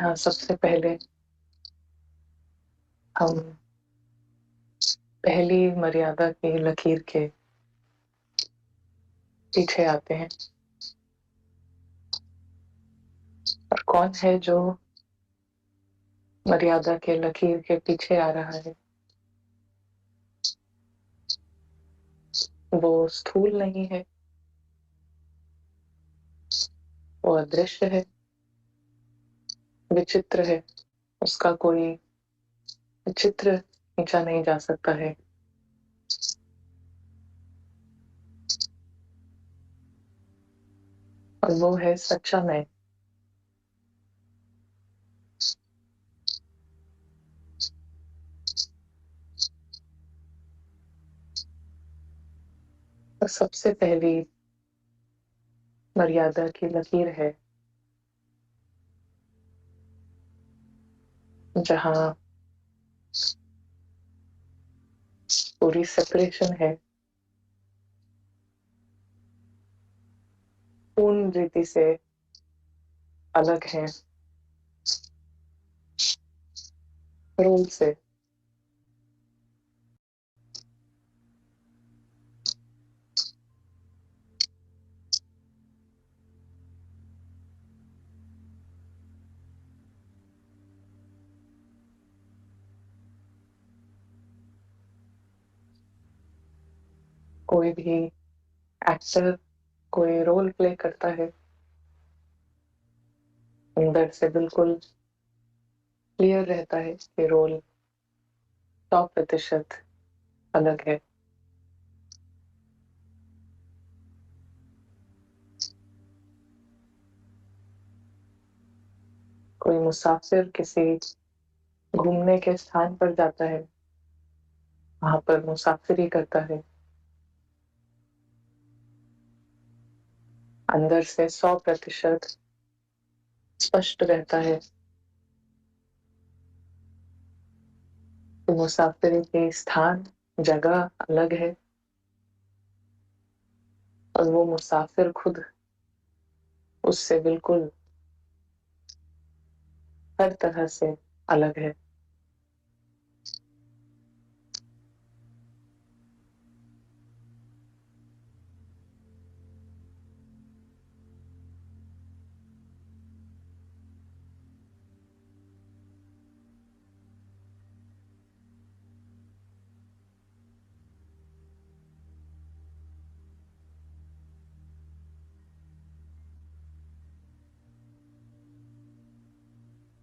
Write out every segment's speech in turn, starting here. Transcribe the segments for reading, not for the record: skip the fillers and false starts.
यहाँ सबसे पहले हम पहली मर्यादा की लकीर के पीछे आते हैं। और कौन है जो मर्यादा के लकीर के पीछे आ रहा है? वो स्थूल नहीं है, वो अदृश्य है, विचित्र है, उसका कोई चित्र खींचा नहीं जा सकता है। और वो है सच्चा मैं। तो सबसे पहली मर्यादा की लकीर है जहाँ पूरी सेपरेशन है, पूर्ण रीति से अलग है रोल से। कोई भी एक्टर कोई रोल प्ले करता है, अंदर से बिल्कुल क्लियर रहता है कि रोल 100% अलग है। कोई मुसाफिर किसी घूमने के स्थान पर जाता है, वहां पर मुसाफिरी करता है, अंदर से 100% स्पष्ट रहता है कि मुसाफिरी के स्थान जगह अलग है और वो मुसाफिर खुद उससे बिल्कुल हर तरह से अलग है।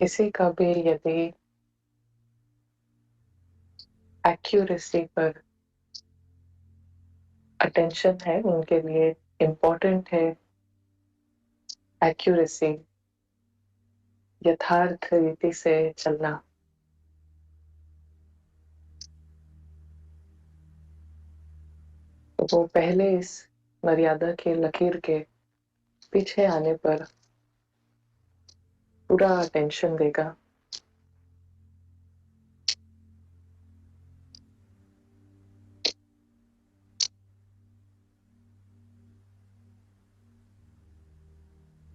किसी का भी यदि एक्यूरेसी पर अटेंशन है, उनके लिए इम्पोर्टेंट है एक्यूरेसी, यथार्थ रीति से चलना। तो वो पहले इस मर्यादा की लकीर के पीछे आने पर पूरा अटेंशन देगा।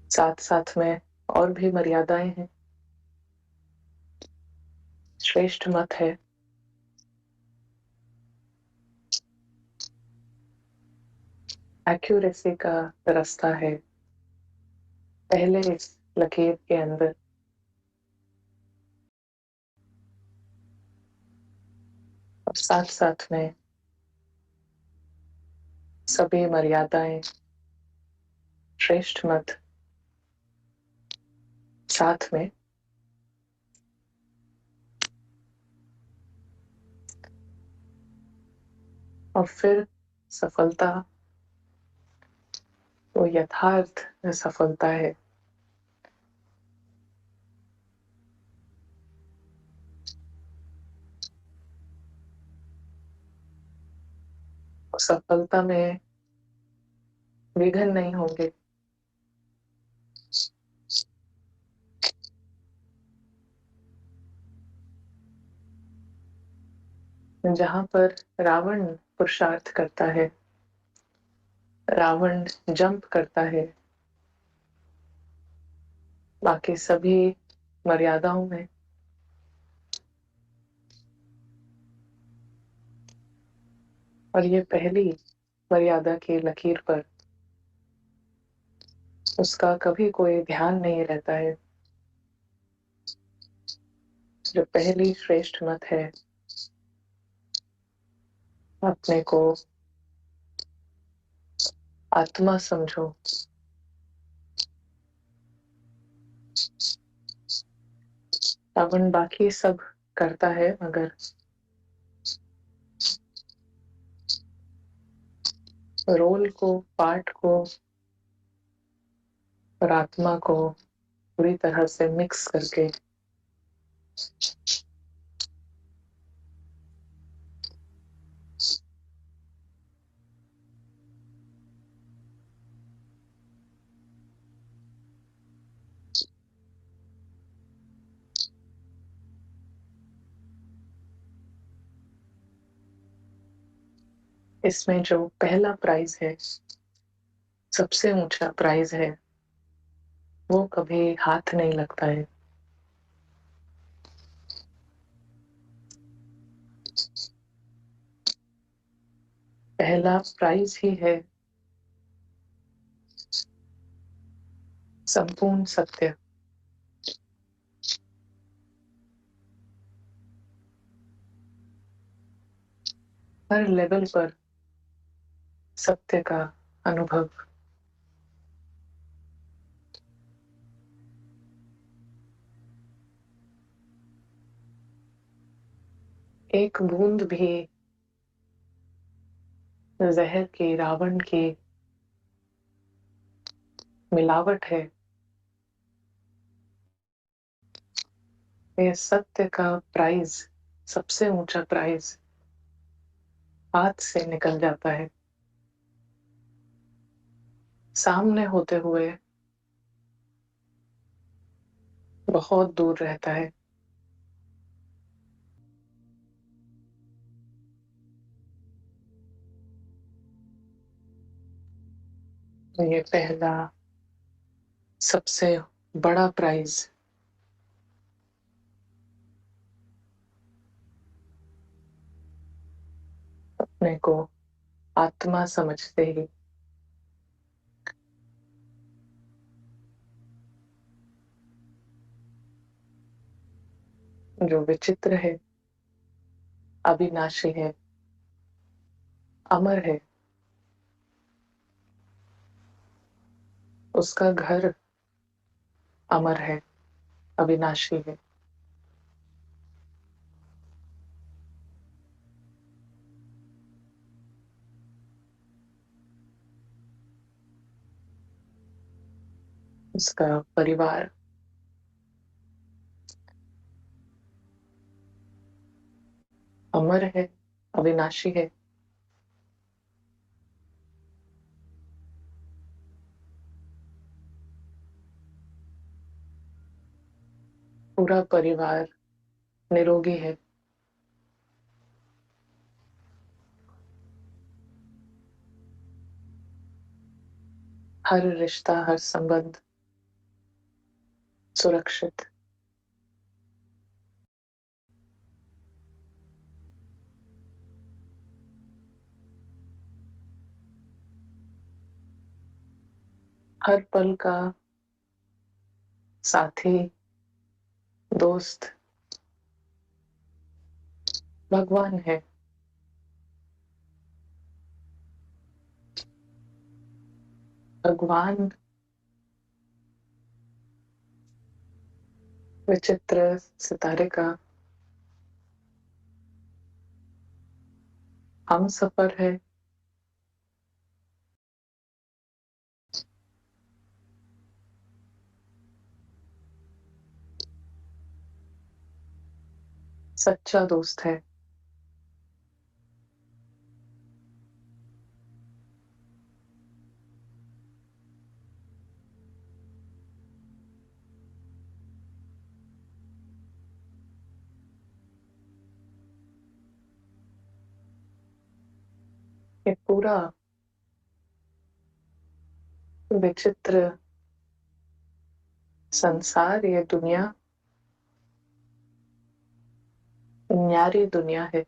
साथ साथ में और भी मर्यादाएं हैं। श्रेष्ठ मत है, एक्यूरेसी का रास्ता है पहले इस लकीर के अंदर। और साथ साथ में सभी मर्यादाएं, श्रेष्ठ मत साथ में। और फिर सफलता वो यथार्थ सफलता है। सफलता में विघ्न नहीं होंगे। जहां पर रावण पुरुषार्थ करता है, रावण जंप करता है, बाकी सभी मर्यादाओं में। और ये पहली मर्यादा की लकीर पर उसका कभी कोई ध्यान नहीं रहता है। जो पहली श्रेष्ठ मत है, अपने को आत्मा समझो। रावण बाकी सब करता है, मगर रोल को, पार्ट को और आत्मा को पूरी तरह से मिक्स करके इसमें जो पहला प्राइज है, सबसे ऊंचा प्राइज है, वो कभी हाथ नहीं लगता है। पहला प्राइज ही है संपूर्ण सत्य। हर लेवल पर सत्य का अनुभव। एक बूंद भी जहर की, रावण की मिलावट है, ये सत्य का प्राइज, सबसे ऊंचा प्राइज हाथ से निकल जाता है, सामने होते हुए बहुत दूर रहता है। ये पहला सबसे बड़ा प्राइज अपने को आत्मा समझते ही जो विचित्र है, अविनाशी है, अमर है, उसका घर अमर है, अविनाशी है। उसका परिवार अमर है, अविनाशी है। पूरा परिवार निरोगी है। हर रिश्ता, हर संबंध सुरक्षित। हर पल का साथी, दोस्त भगवान है। भगवान विचित्र सितारे का हम सफर है। सच्चा दोस्त है। ये पूरा विचित्र संसार, ये दुनिया न्यारी दुनिया है।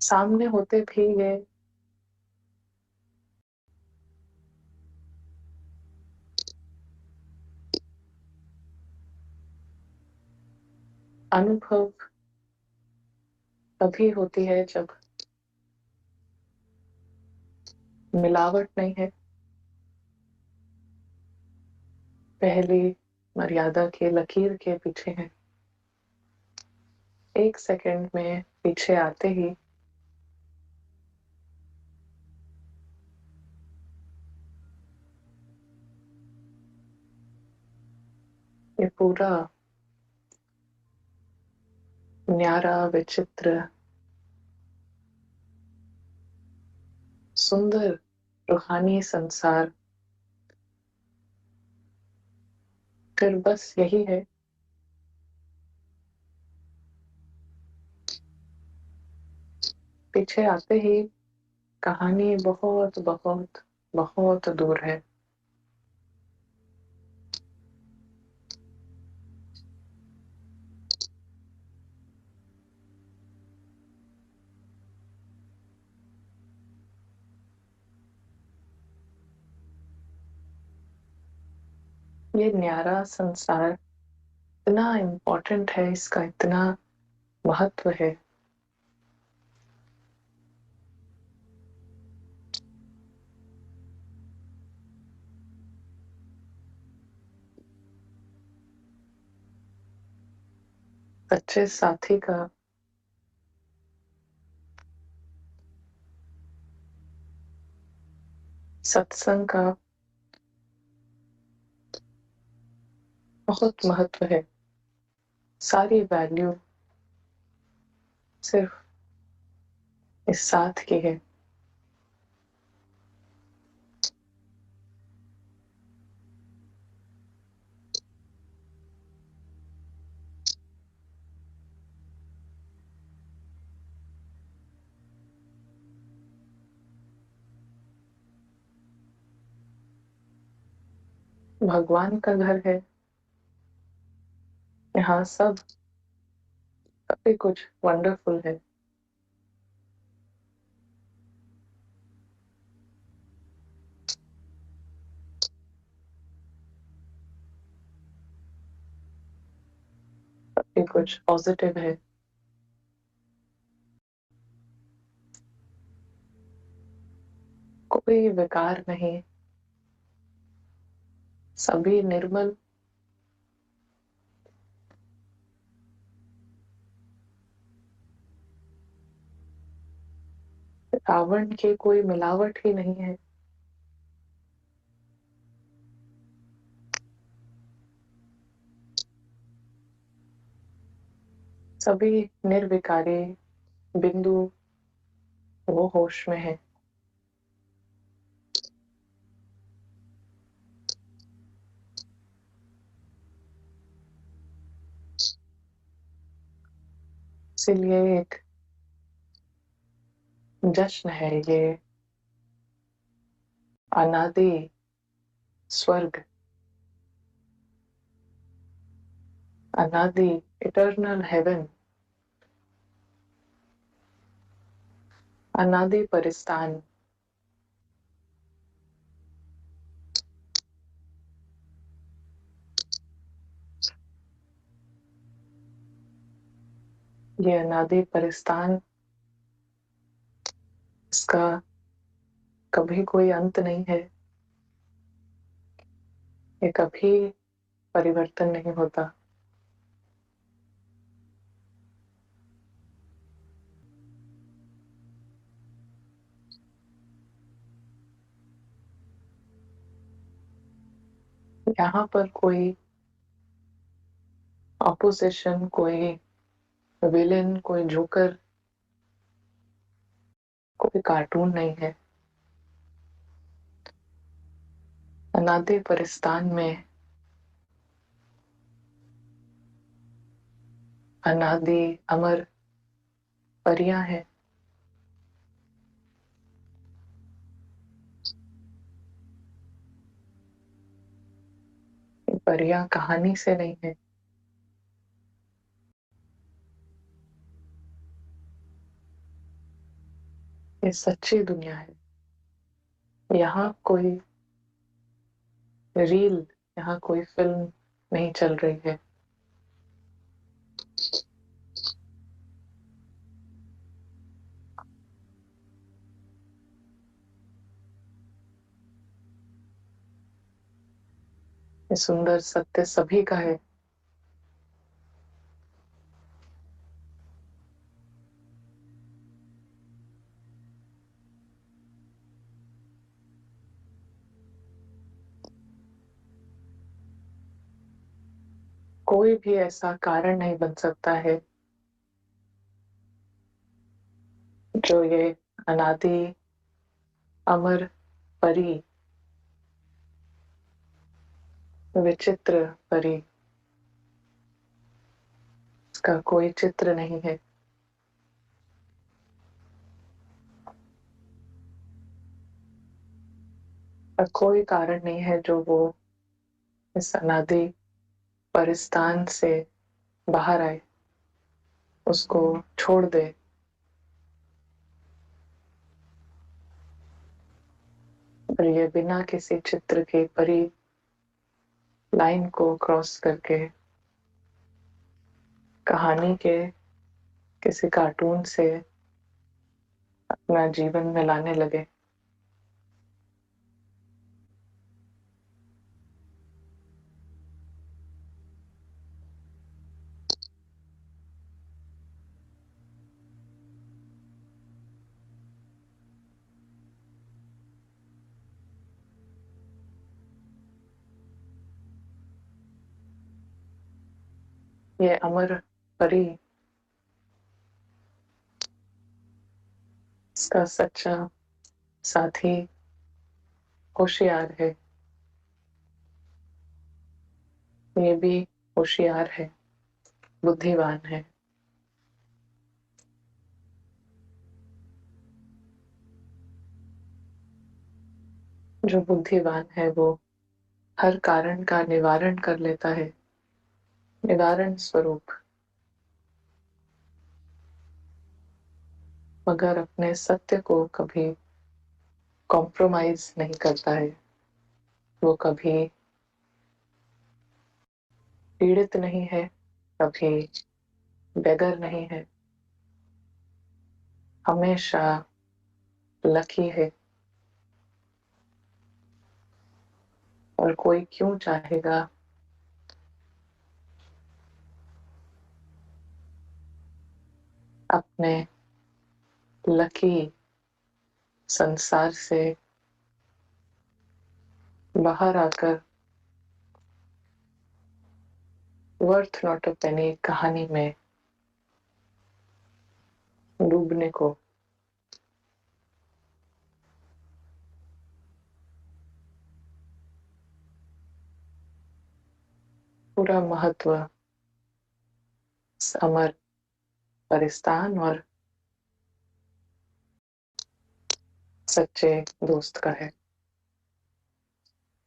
सामने होते भी ये अनुभव तभी होती है जब मिलावट नहीं है, पहली मर्यादा के लकीर के पीछे है। एक सेकंड में पीछे आते ही ये पूरा न्यारा, विचित्र, सुंदर, रूहानी संसार फिर बस यही है। पीछे आते ही कहानी बहुत बहुत बहुत दूर है। ये न्यारा संसार इतना इम्पोर्टेंट है, इसका इतना महत्व है। सच्चे साथी का सत्संग का बहुत महत्व है। सारी वैल्यू सिर्फ इस साथ की है। भगवान का घर है, यहाँ सब काफी कुछ वंडरफुल है। काफी कुछ पॉजिटिव है। कोई विकार नहीं, सभी निर्मल। रावण की कोई मिलावट ही नहीं है। सभी निर्विकारी बिंदु वो होश में है। इसीलिए एक जश्न है ये, अनादि स्वर्ग, अनादि इटर्नल हेवन, अनादि परिस्तान। ये अनादि परिस्तान, इसका कभी कोई अंत नहीं है। ये कभी परिवर्तन नहीं होता। यहाँ पर कोई ऑपोजिशन, कोई विलेन, कोई जोकर, कोई कार्टून नहीं है। अनादि परिस्तान में अनादि अमर परियां हैं। परियां कहानी से नहीं है, ये सच्ची दुनिया है। यहाँ कोई रील, यहाँ कोई फिल्म नहीं चल रही है। ये सुंदर सत्य सभी का है। कोई भी ऐसा कारण नहीं बन सकता है जो ये अनादि अमर परी, विचित्र परी, इसका कोई चित्र नहीं है। और कोई कारण नहीं है जो वो इस अनादि परिस्थान से बाहर आए, उसको छोड़ दे। और ये बिना किसी चित्र के परी लाइन को क्रॉस करके कहानी के किसी कार्टून से अपना जीवन में लाने लगे। ये अमर परी, इसका सच्चा साथी होशियार है। ये भी होशियार है, बुद्धिमान है। जो बुद्धिमान है वो हर कारण का निवारण कर लेता है, निवारण स्वरूप, मगर अपने सत्य को कभी कॉम्प्रोमाइज नहीं करता है। वो कभी पीड़ित नहीं है, कभी बेगर नहीं है, हमेशा लकी है। और कोई क्यों चाहेगा अपने लकी संसार से बाहर आकर वर्थ नॉट अ पेनी कहानी में डूबने को। पूरा महत्व अमर परिस्तान और सच्चे दोस्त का है।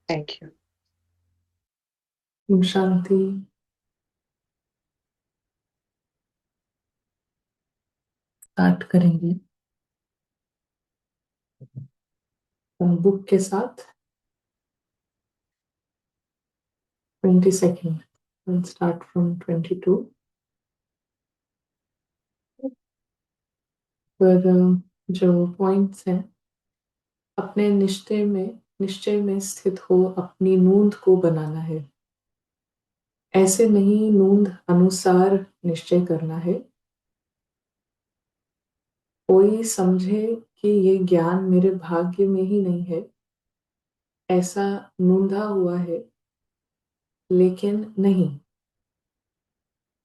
Thank you. ओम शांति। स्टार्ट करेंगे बुक के साथ 22nd। We'll start from 22 पर जो पॉइंट्स हैं, अपने निश्चय में स्थित हो अपनी नूंद को बनाना है। ऐसे नहीं, नूंद अनुसार निश्चय करना है। कोई समझे कि ये ज्ञान मेरे भाग्य में ही नहीं है, ऐसा नूंदा हुआ है, लेकिन नहीं,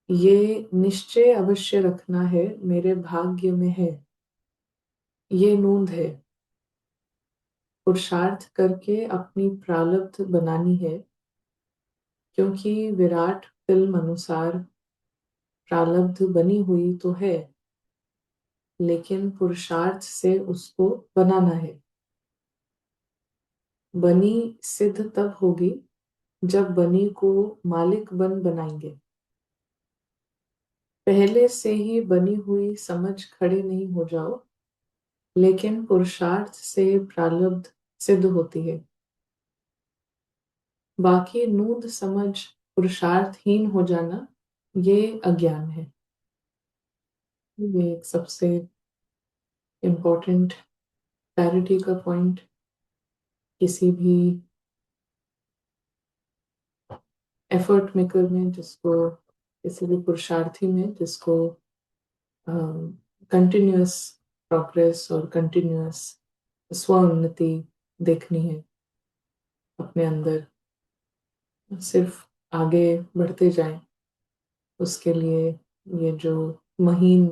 ये निश्चय अवश्य रखना है मेरे भाग्य में है, ये नूंद है। पुरुषार्थ करके अपनी प्रारब्ध बनानी है, क्योंकि विराट फिल्म अनुसार प्रारब्ध बनी हुई तो है, लेकिन पुरुषार्थ से उसको बनाना है। बनी सिद्ध तब होगी जब बनी को मालिक बन बनाएंगे। पहले से ही बनी हुई समझ खड़े नहीं हो जाओ, लेकिन पुरुषार्थ से प्रारब्ध सिद्ध होती है। बाकी नूंद समझ पुरुषार्थहीन हो जाना, ये अज्ञान है। ये एक सबसे इम्पोर्टेंट क्लैरिटी का पॉइंट किसी भी एफर्ट मेकर में, जिसको किसी भी पुरुषार्थी में जिसको कंटिन्यूअस प्रोग्रेस और कंटिन्यूअस स्व उन्नति देखनी है अपने अंदर, सिर्फ आगे बढ़ते जाएं, उसके लिए ये जो महीन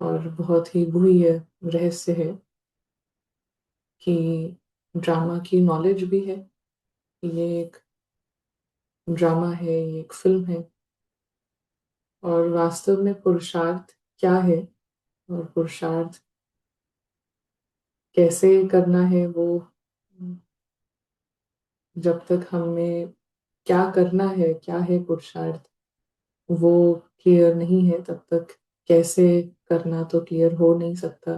और बहुत ही गुह्य रहस्य है कि ड्रामा की नॉलेज भी है, ये एक ड्रामा है, ये एक फिल्म है, और वास्तव में पुरुषार्थ क्या है और पुरुषार्थ कैसे करना है, वो जब तक हमें क्या करना है, क्या है पुरुषार्थ, वो क्लियर नहीं है, तब तक कैसे करना तो क्लियर हो नहीं सकता।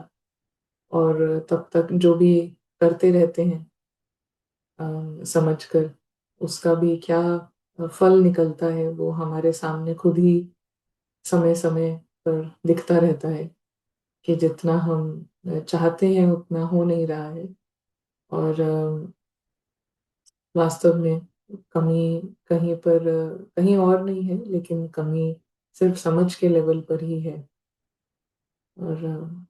और तब तक जो भी करते रहते हैं समझकर, उसका भी क्या फल निकलता है वो हमारे सामने खुद ही समय समय पर दिखता रहता है कि जितना हम चाहते हैं उतना हो नहीं रहा है। और वास्तव में कमी कहीं पर कहीं और नहीं है, लेकिन कमी सिर्फ समझ के लेवल पर ही है। और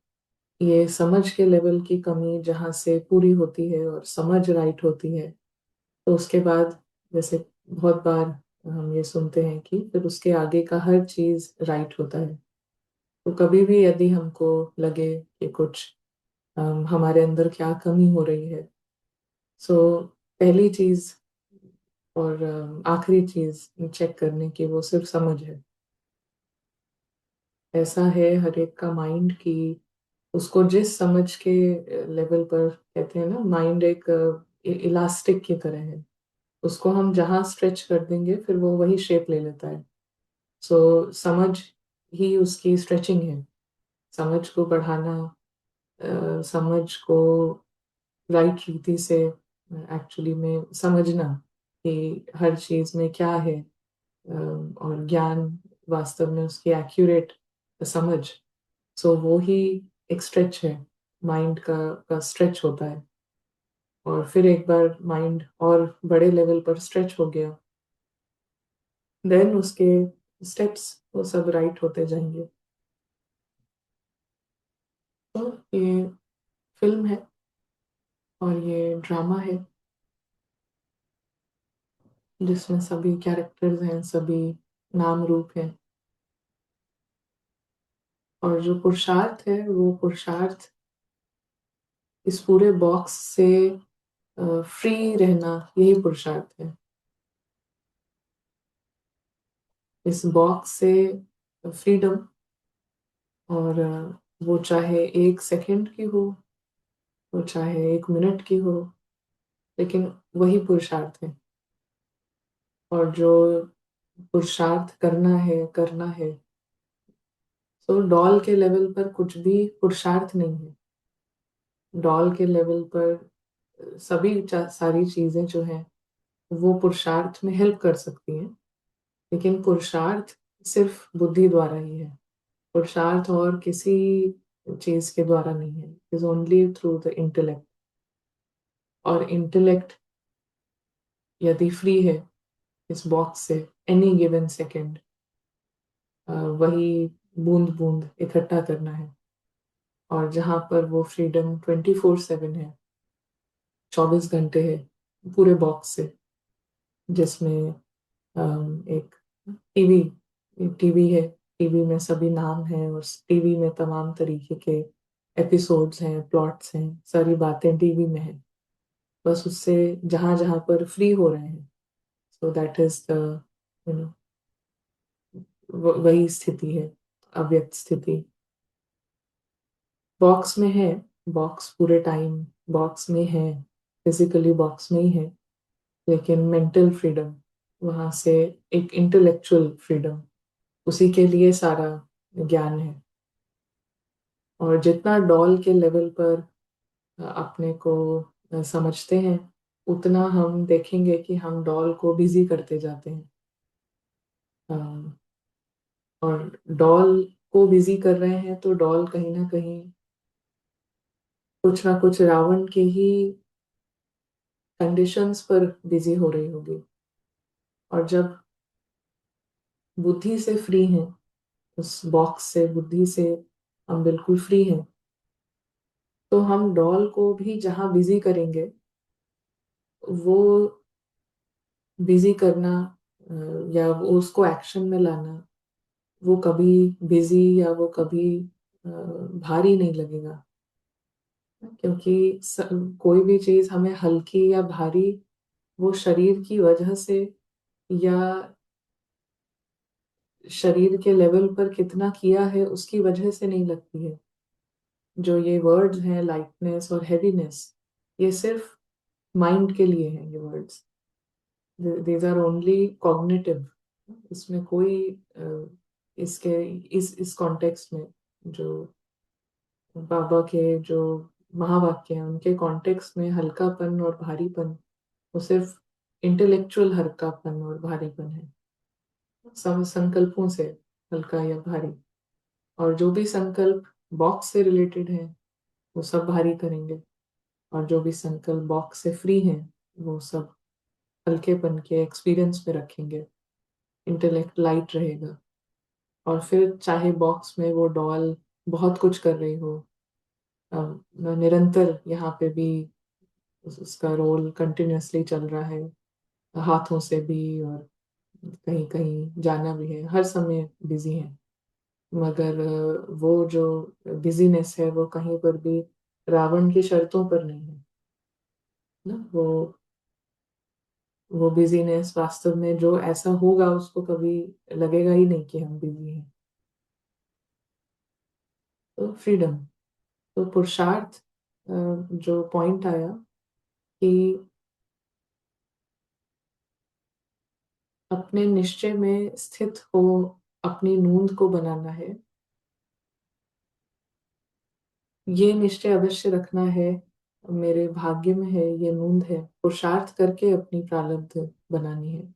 ये समझ के लेवल की कमी जहाँ से पूरी होती है और समझ राइट होती है, तो उसके बाद जैसे बहुत बार हम ये सुनते हैं कि फिर उसके आगे का हर चीज राइट होता है। तो कभी भी यदि हमको लगे कि कुछ हमारे अंदर क्या कमी हो रही है, सो पहली चीज और आखिरी चीज चेक करने की वो सिर्फ समझ है। ऐसा है हर एक का माइंड कि उसको जिस समझ के लेवल पर, कहते हैं ना, माइंड एक इलास्टिक की तरह है, उसको हम जहाँ स्ट्रेच कर देंगे फिर वो वही शेप ले लेता है। सो समझ ही उसकी स्ट्रेचिंग है। समझ को बढ़ाना, समझ को राइट रीति से एक्चुअली में समझना कि हर चीज में क्या है, और ज्ञान वास्तव में उसकी एक्यूरेट समझ। सो वो ही एक स्ट्रेच है, माइंड का स्ट्रेच होता है। और फिर एक बार माइंड और बड़े लेवल पर स्ट्रेच हो गया, देन उसके स्टेप्स वो सब राइट होते जाएंगे। तो ये फिल्म है और ये ड्रामा है जिसमें सभी कैरेक्टर्स हैं, सभी नाम रूप हैं। और जो पुरुषार्थ है वो पुरुषार्थ इस पूरे बॉक्स से फ्री रहना, यही पुरुषार्थ है। इस बॉक्स से फ्रीडम, और वो चाहे 1 सेकंड की हो, वो चाहे 1 मिनट की हो, लेकिन वही पुरुषार्थ है। और जो पुरुषार्थ करना है, तो डॉल के लेवल पर कुछ भी पुरुषार्थ नहीं है। डॉल के लेवल पर सभी सारी चीजें जो हैं वो पुरुषार्थ में हेल्प कर सकती हैं, लेकिन पुरुषार्थ सिर्फ बुद्धि द्वारा ही है। पुरुषार्थ और किसी चीज के द्वारा नहीं है, is only through the intellect. और इंटेलेक्ट यदि फ्री है इस बॉक्स से एनी गिवन सेकेंड, वही बूंद बूंद इकट्ठा करना है। और जहां पर वो फ्रीडम 24/7 है, 24 घंटे है पूरे बॉक्स से, जिसमें एक टीवी टीवी है, टीवी में सभी नाम हैं और टीवी में तमाम तरीके के एपिसोड्स हैं, प्लॉट्स हैं, सारी बातें टीवी में है। बस उससे जहां जहां पर फ्री हो रहे हैं, so that is the, you know, वही स्थिति है, अव्यक्त स्थिति। बॉक्स में है, बॉक्स पूरे टाइम बॉक्स में है, फिजिकली बॉक्स में ही है, लेकिन मेंटल फ्रीडम, वहां से एक इंटेलेक्चुअल फ्रीडम, उसी के लिए सारा ज्ञान है। और जितना डॉल के लेवल पर अपने को समझते हैं, उतना हम देखेंगे कि हम डॉल को बिजी करते जाते हैं। अम, और डॉल को बिजी कर रहे हैं तो डॉल कहीं ना कहीं कुछ ना कुछ रावण के ही कंडीशंस पर बिजी हो रही होगी। और जब बुद्धि से फ्री हैं, उस बॉक्स से, बुद्धि से हम बिल्कुल फ्री हैं, तो हम डॉल को भी जहाँ बिजी करेंगे, वो बिजी करना या वो उसको एक्शन में लाना, वो कभी बिजी या वो कभी भारी नहीं लगेगा। क्योंकि कोई भी चीज हमें हल्की या भारी, वो शरीर की वजह से या शरीर के लेवल पर कितना किया है उसकी वजह से नहीं लगती है। जो ये वर्ड्स हैं, लाइटनेस और हैवीनेस, ये सिर्फ माइंड के लिए हैं। ये words, these are only cognitive. इसमें कोई इसके इस कॉन्टेक्स्ट में, जो बाबा के जो महावाक्य हैं, उनके कॉन्टेक्स्ट में हल्कापन और भारीपन, वो सिर्फ इंटेलेक्चुअल हल्कापन और भारीपन है। सब संकल्पों से हल्का या भारी। और जो भी संकल्प बॉक्स से रिलेटेड है, वो सब भारी करेंगे। और जो भी संकल्प बॉक्स से फ्री हैं, वो सब हल्केपन के एक्सपीरियंस में रखेंगे। इंटेलेक्ट लाइट रहेगा। और फिर चाहे बॉक्स में वो डॉल बहुत कुछ कर रही हो, निरंतर यहाँ पे भी उसका रोल कंटिन्यूअसली चल रहा है, हाथों से भी, और कहीं कहीं जाना भी है, हर समय बिजी है। मगर वो जो बिजीनेस है, वो कहीं पर भी रावण की शर्तों पर नहीं है ना। वो बिजीनेस वास्तव में जो ऐसा होगा, उसको कभी लगेगा ही नहीं कि हम बिजी हैं। तो फ्रीडम, तो पुरुषार्थ, जो पॉइंट आया कि अपने निश्चय में स्थित हो, अपनी नूंद को बनाना है। ये निश्चय अवश्य रखना है, मेरे भाग्य में है, ये नूंद है, पुरुषार्थ करके अपनी प्रारब्ध बनानी है।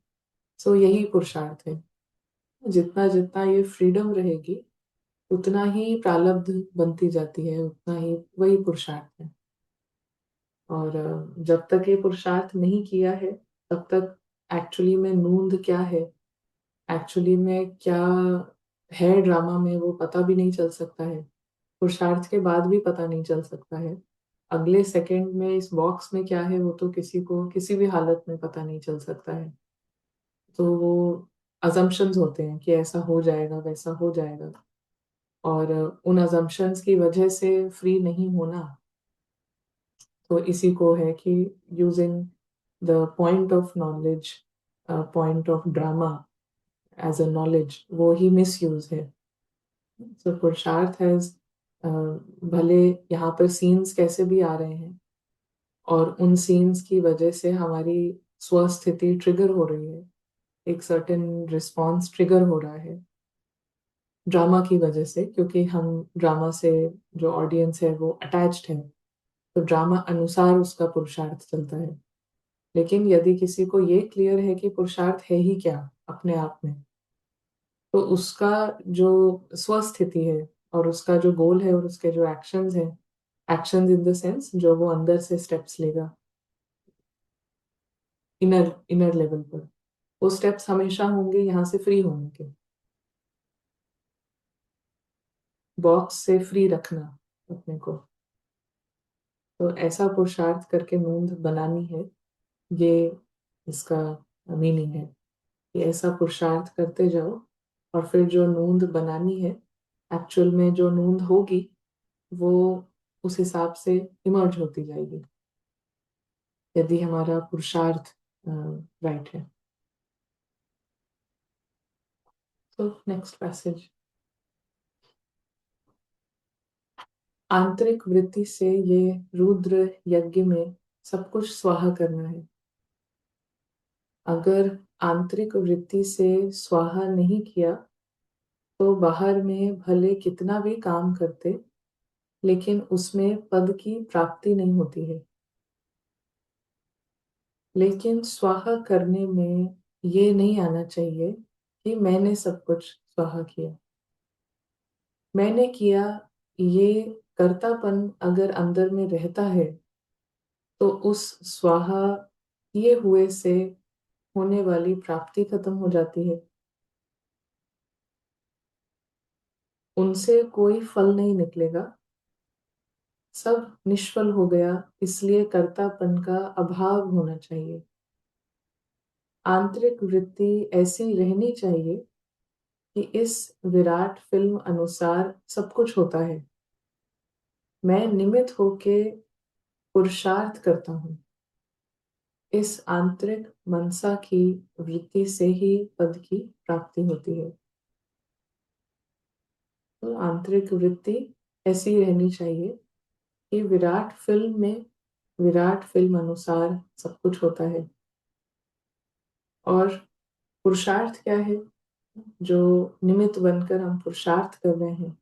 सो यही पुरुषार्थ है। जितना जितना ये फ्रीडम रहेगी, उतना ही प्रारब्ध बनती जाती है, उतना ही वही पुरुषार्थ है। और जब तक ये पुरुषार्थ नहीं किया है, तब तक एक्चुअली में नूंद क्या है, एक्चुअली में क्या है ड्रामा में, वो पता भी नहीं चल सकता है। पुरुषार्थ के बाद भी पता नहीं चल सकता है। अगले सेकंड में इस बॉक्स में क्या है, वो तो किसी को किसी भी हालत में पता नहीं चल सकता है। तो वो अजम्पशंस होते हैं कि ऐसा हो जाएगा, वैसा हो जाएगा। और उन अजम्पशंस की वजह से फ्री नहीं होना, तो इसी को है कि using the point of knowledge, point of drama as a knowledge, वो ही मिस यूज है। सो पुरुषार्थ हैज, भले यहाँ पर सीन्स कैसे भी आ रहे हैं, और उन सीन्स की वजह से हमारी स्वस्थिति ट्रिगर हो रही है, एक सर्टेन रिस्पॉन्स ट्रिगर हो रहा है ड्रामा की वजह से, क्योंकि हम ड्रामा से, जो ऑडियंस है वो अटैच्ड है, तो ड्रामा अनुसार उसका पुरुषार्थ चलता है। लेकिन यदि किसी को ये क्लियर है कि पुरुषार्थ है ही क्या अपने आप में, तो उसका जो स्वस्थिति है, और उसका जो गोल है, और उसके जो एक्शंस हैं, एक्शंस इन द सेंस जो वो अंदर से स्टेप्स लेगा, इनर इनर लेवल पर, वो स्टेप्स हमेशा होंगे यहाँ से फ्री होने के, बॉक्स से फ्री रखना अपने को। तो ऐसा पुरुषार्थ करके नूंद बनानी है, ये इसका मीनिंग है कि ऐसा पुरुषार्थ करते जाओ, और फिर जो नूंद बनानी है, एक्चुअल में जो नूंद होगी, वो उस हिसाब से इमर्ज होती जाएगी, यदि हमारा पुरुषार्थ राइट है। तो नेक्स्ट पैसेज। आंतरिक वृत्ति से ये रुद्र यज्ञ में सब कुछ स्वाहा करना है। अगर आंतरिक वृत्ति से स्वाहा नहीं किया तो बाहर में भले कितना भी काम करते, लेकिन उसमें पद की प्राप्ति नहीं होती है। लेकिन स्वाहा करने में ये नहीं आना चाहिए कि मैंने सब कुछ स्वाहा किया, मैंने किया। ये कर्तापन अगर अंदर में रहता है तो उस स्वाहा किए हुए से होने वाली प्राप्ति खत्म हो जाती है, उनसे कोई फल नहीं निकलेगा, सब निष्फल हो गया। इसलिए कर्तापन का अभाव होना चाहिए। आंतरिक वृत्ति ऐसी रहनी चाहिए कि इस विराट फिल्म अनुसार सब कुछ होता है, मैं निमित्त होके पुरुषार्थ करता हूँ। इस आंतरिक मनसा की वृत्ति से ही पद की प्राप्ति होती है। तो आंतरिक वृत्ति ऐसी रहनी चाहिए कि विराट फिल्म में विराट फिल्म अनुसार सब कुछ होता है। और पुरुषार्थ क्या है? जो निमित्त बनकर हम पुरुषार्थ कर रहे हैं,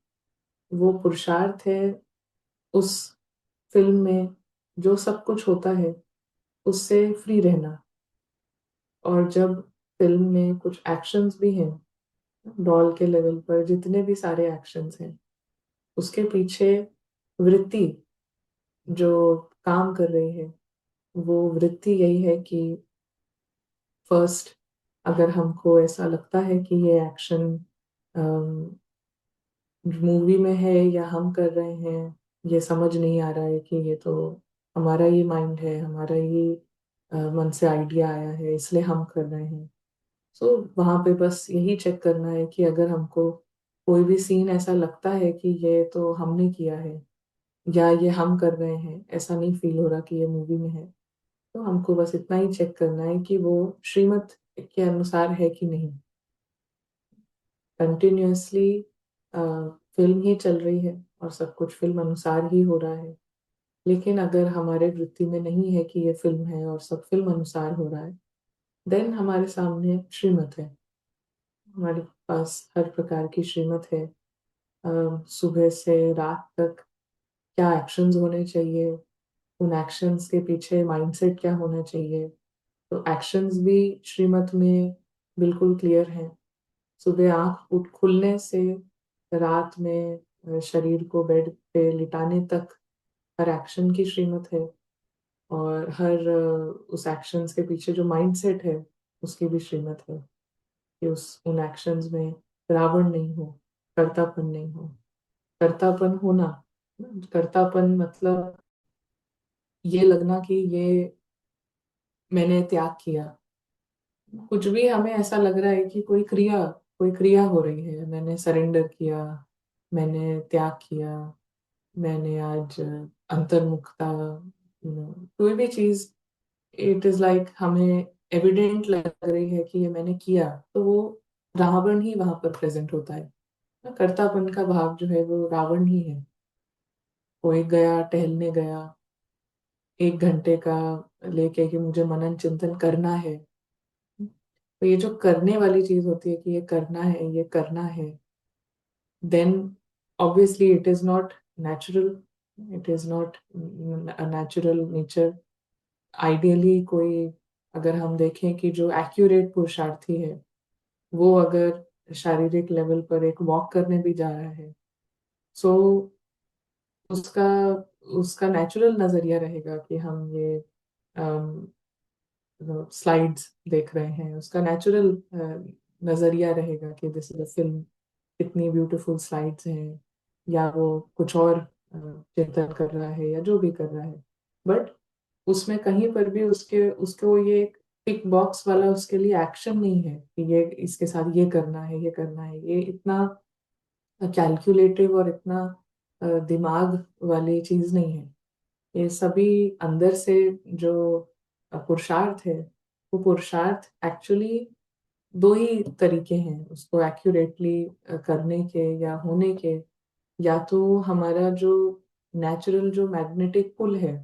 वो पुरुषार्थ है उस फिल्म में जो सब कुछ होता है उससे फ्री रहना। और जब फिल्म में कुछ एक्शंस भी हैं, डॉल के लेवल पर जितने भी सारे एक्शंस हैं, उसके पीछे वृत्ति जो काम कर रही है, वो वृत्ति यही है कि फर्स्ट, अगर हमको ऐसा लगता है कि ये एक्शन मूवी में है या हम कर रहे हैं, ये समझ नहीं आ रहा है कि ये तो हमारा ही माइंड है, हमारा ही मन से आइडिया आया है, इसलिए हम कर रहे हैं। सो वहां पे बस यही चेक करना है कि अगर हमको कोई भी सीन ऐसा लगता है कि ये तो हमने किया है या ये हम कर रहे हैं, ऐसा नहीं फील हो रहा कि ये मूवी में है, तो हमको बस इतना ही चेक करना है कि वो श्रीमत के अनुसार है कि नहीं। कंटिन्यूअसली फिल्म ही चल रही है और सब कुछ फिल्म अनुसार ही हो रहा है, लेकिन अगर हमारे वृत्ति में नहीं है कि ये फिल्म है और सब फिल्म अनुसार हो रहा है, देन हमारे सामने श्रीमत है। हमारे पास हर प्रकार की श्रीमत है। सुबह से रात तक क्या एक्शंस होने चाहिए, उन एक्शंस के पीछे माइंडसेट क्या होना चाहिए, तो एक्शंस भी श्रीमत में बिल्कुल क्लियर हैं। सुबह आंख उठ खुलने से रात में शरीर को बेड पे लिटाने तक हर एक्शन की श्रीमत है। और हर उस एक्शंस के पीछे जो माइंडसेट है उसकी भी श्रीमत है कि उस उन एक्शंस में रावण नहीं हो, कर्तापन नहीं हो। कर्तापन होना, कर्तापन मतलब ये लगना कि ये मैंने त्याग किया। कुछ भी हमें ऐसा लग रहा है कि कोई क्रिया हो रही है, मैंने सरेंडर किया, मैंने त्याग किया, मैंने आज अंतर्मुखता, कोई भी चीज, इट इज लाइक हमें एविडेंट लग रही है कि ये मैंने किया, तो वो रावण ही वहां पर प्रेजेंट होता है। कर्तापन का भाव जो है वो रावण ही है। कोई गया, टहलने गया 1 घंटे का लेके कि मुझे मनन चिंतन करना है, तो ये जो करने वाली चीज होती है कि ये करना है, ये करना है, then obviously it is not natural, it is not a natural nature. Ideally कोई, अगर हम देखें कि जो एक्यूरेट पुरुषार्थी है, वो अगर शारीरिक लेवल पर एक वॉक करने भी जा रहा है, सो उसका उसका नेचुरल नजरिया रहेगा कि हम ये स्लाइड्स देख रहे हैं, उसका नेचुरल नजरिया रहेगा कि दिस इज अ फिल्म, कितनी ब्यूटीफुल स्लाइड्स हैं, या वो कुछ और चिंतन कर रहा है या जो भी कर रहा है। बट उसमें कहीं पर भी उसके उसको ये एक टिक बॉक्स वाला उसके लिए एक्शन नहीं है कि ये इसके साथ ये करना है, ये करना है, ये इतना कैलकुलेटिव और इतना दिमाग वाली चीज नहीं है। ये सभी अंदर से जो पुरुषार्थ है, वो पुरुषार्थ एक्चुअली दो ही तरीके हैं उसको एक्यूरेटली करने के या होने के। या तो हमारा जो नेचुरल जो मैग्नेटिक पुल है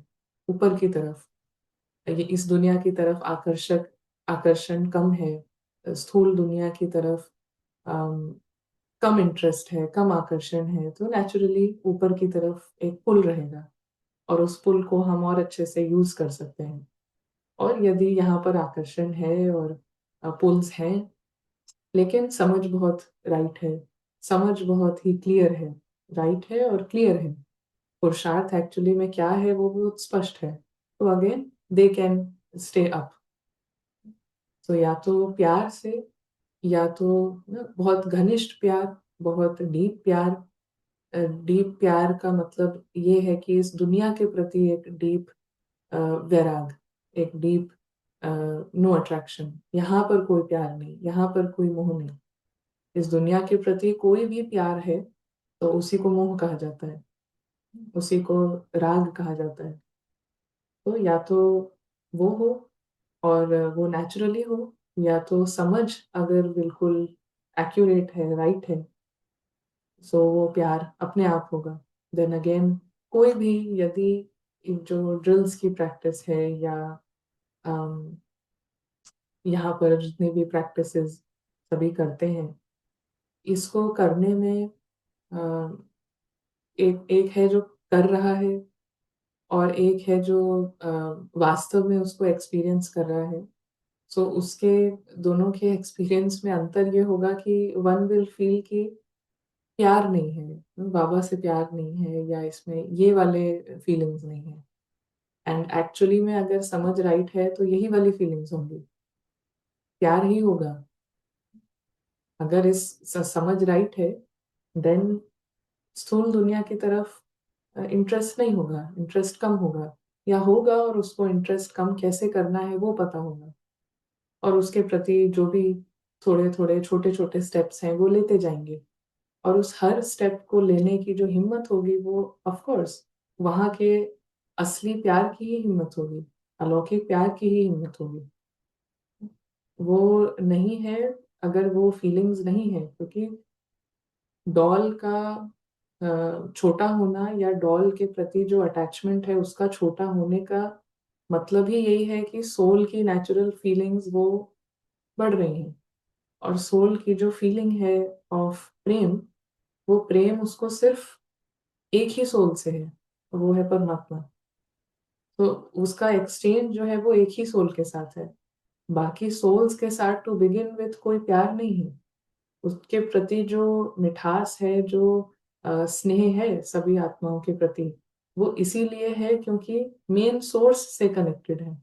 ऊपर की तरफ, ये इस दुनिया की तरफ आकर्षक आकर्षण कम है, स्थूल दुनिया की तरफ अम, कम इंटरेस्ट है, कम आकर्षण है, तो नेचुरली ऊपर की तरफ एक पुल रहेगा और उस पुल को हम और अच्छे से यूज कर सकते हैं। और यदि यहाँ पर आकर्षण है और पुल्स हैं, लेकिन समझ बहुत राइट है, समझ बहुत ही क्लियर है, राइट है और क्लियर है, पुरुषार्थ एक्चुअली में क्या है वो बहुत स्पष्ट है, तो again they can stay up. तो या तो प्यार से, या तो बहुत घनिष्ठ प्यार, बहुत डीप प्यार। डीप प्यार का मतलब ये है कि इस दुनिया के प्रति एक डीप वैराग, एक डीप नो अट्रैक्शन, यहाँ पर कोई प्यार नहीं, यहाँ पर कोई मोह नहीं। इस दुनिया के प्रति कोई भी प्यार है तो उसी को मोह कहा जाता है, उसी को राग कहा जाता है। तो या तो वो हो और वो नेचुरली हो, या तो समझ अगर बिल्कुल एक्यूरेट है, राइट है, सो वो प्यार अपने आप होगा। देन अगेन कोई भी, यदि जो ड्रिल्स की प्रैक्टिस है या अम, यहाँ पर जितनी भी प्रैक्टिसेस सभी करते हैं, इसको करने में एक एक है जो कर रहा है और एक है जो वास्तव में उसको एक्सपीरियंस कर रहा है। सो उसके दोनों के एक्सपीरियंस में अंतर ये होगा कि वन विल फील कि प्यार नहीं है, बाबा से प्यार नहीं है, या इसमें ये वाले फीलिंग्स नहीं है। एंड एक्चुअली में अगर समझ राइट है तो यही वाली फीलिंग्स होंगी, प्यार ही होगा। अगर इस समझ राइट है, देन स्थूल दुनिया की तरफ इंटरेस्ट नहीं होगा, इंटरेस्ट कम होगा, या होगा और उसको इंटरेस्ट कम कैसे करना है वो पता होगा, और उसके प्रति जो भी थोड़े थोड़े छोटे छोटे स्टेप्स हैं वो लेते जाएंगे। और उस हर स्टेप को लेने की जो हिम्मत होगी वो ऑफ कोर्स वहां के असली प्यार की ही हिम्मत होगी, अलौकिक प्यार की ही हिम्मत होगी। वो नहीं है अगर वो फीलिंग्स नहीं है, क्योंकि डॉल का छोटा होना या डॉल के प्रति जो अटैचमेंट है उसका छोटा होने का मतलब ही यही है कि सोल की नेचुरल फीलिंग्स वो बढ़ रही हैं। और सोल की जो फीलिंग है ऑफ प्रेम, वो प्रेम उसको सिर्फ एक ही सोल से है, वो है परमात्मा। तो उसका एक्सचेंज जो है वो एक ही सोल के साथ है, बाकी सोल्स के साथ टू बिगिन विथ कोई प्यार नहीं है। उसके प्रति जो मिठास है, जो स्नेह है सभी आत्माओं के प्रति, वो इसीलिए है क्योंकि मेन सोर्स से कनेक्टेड है।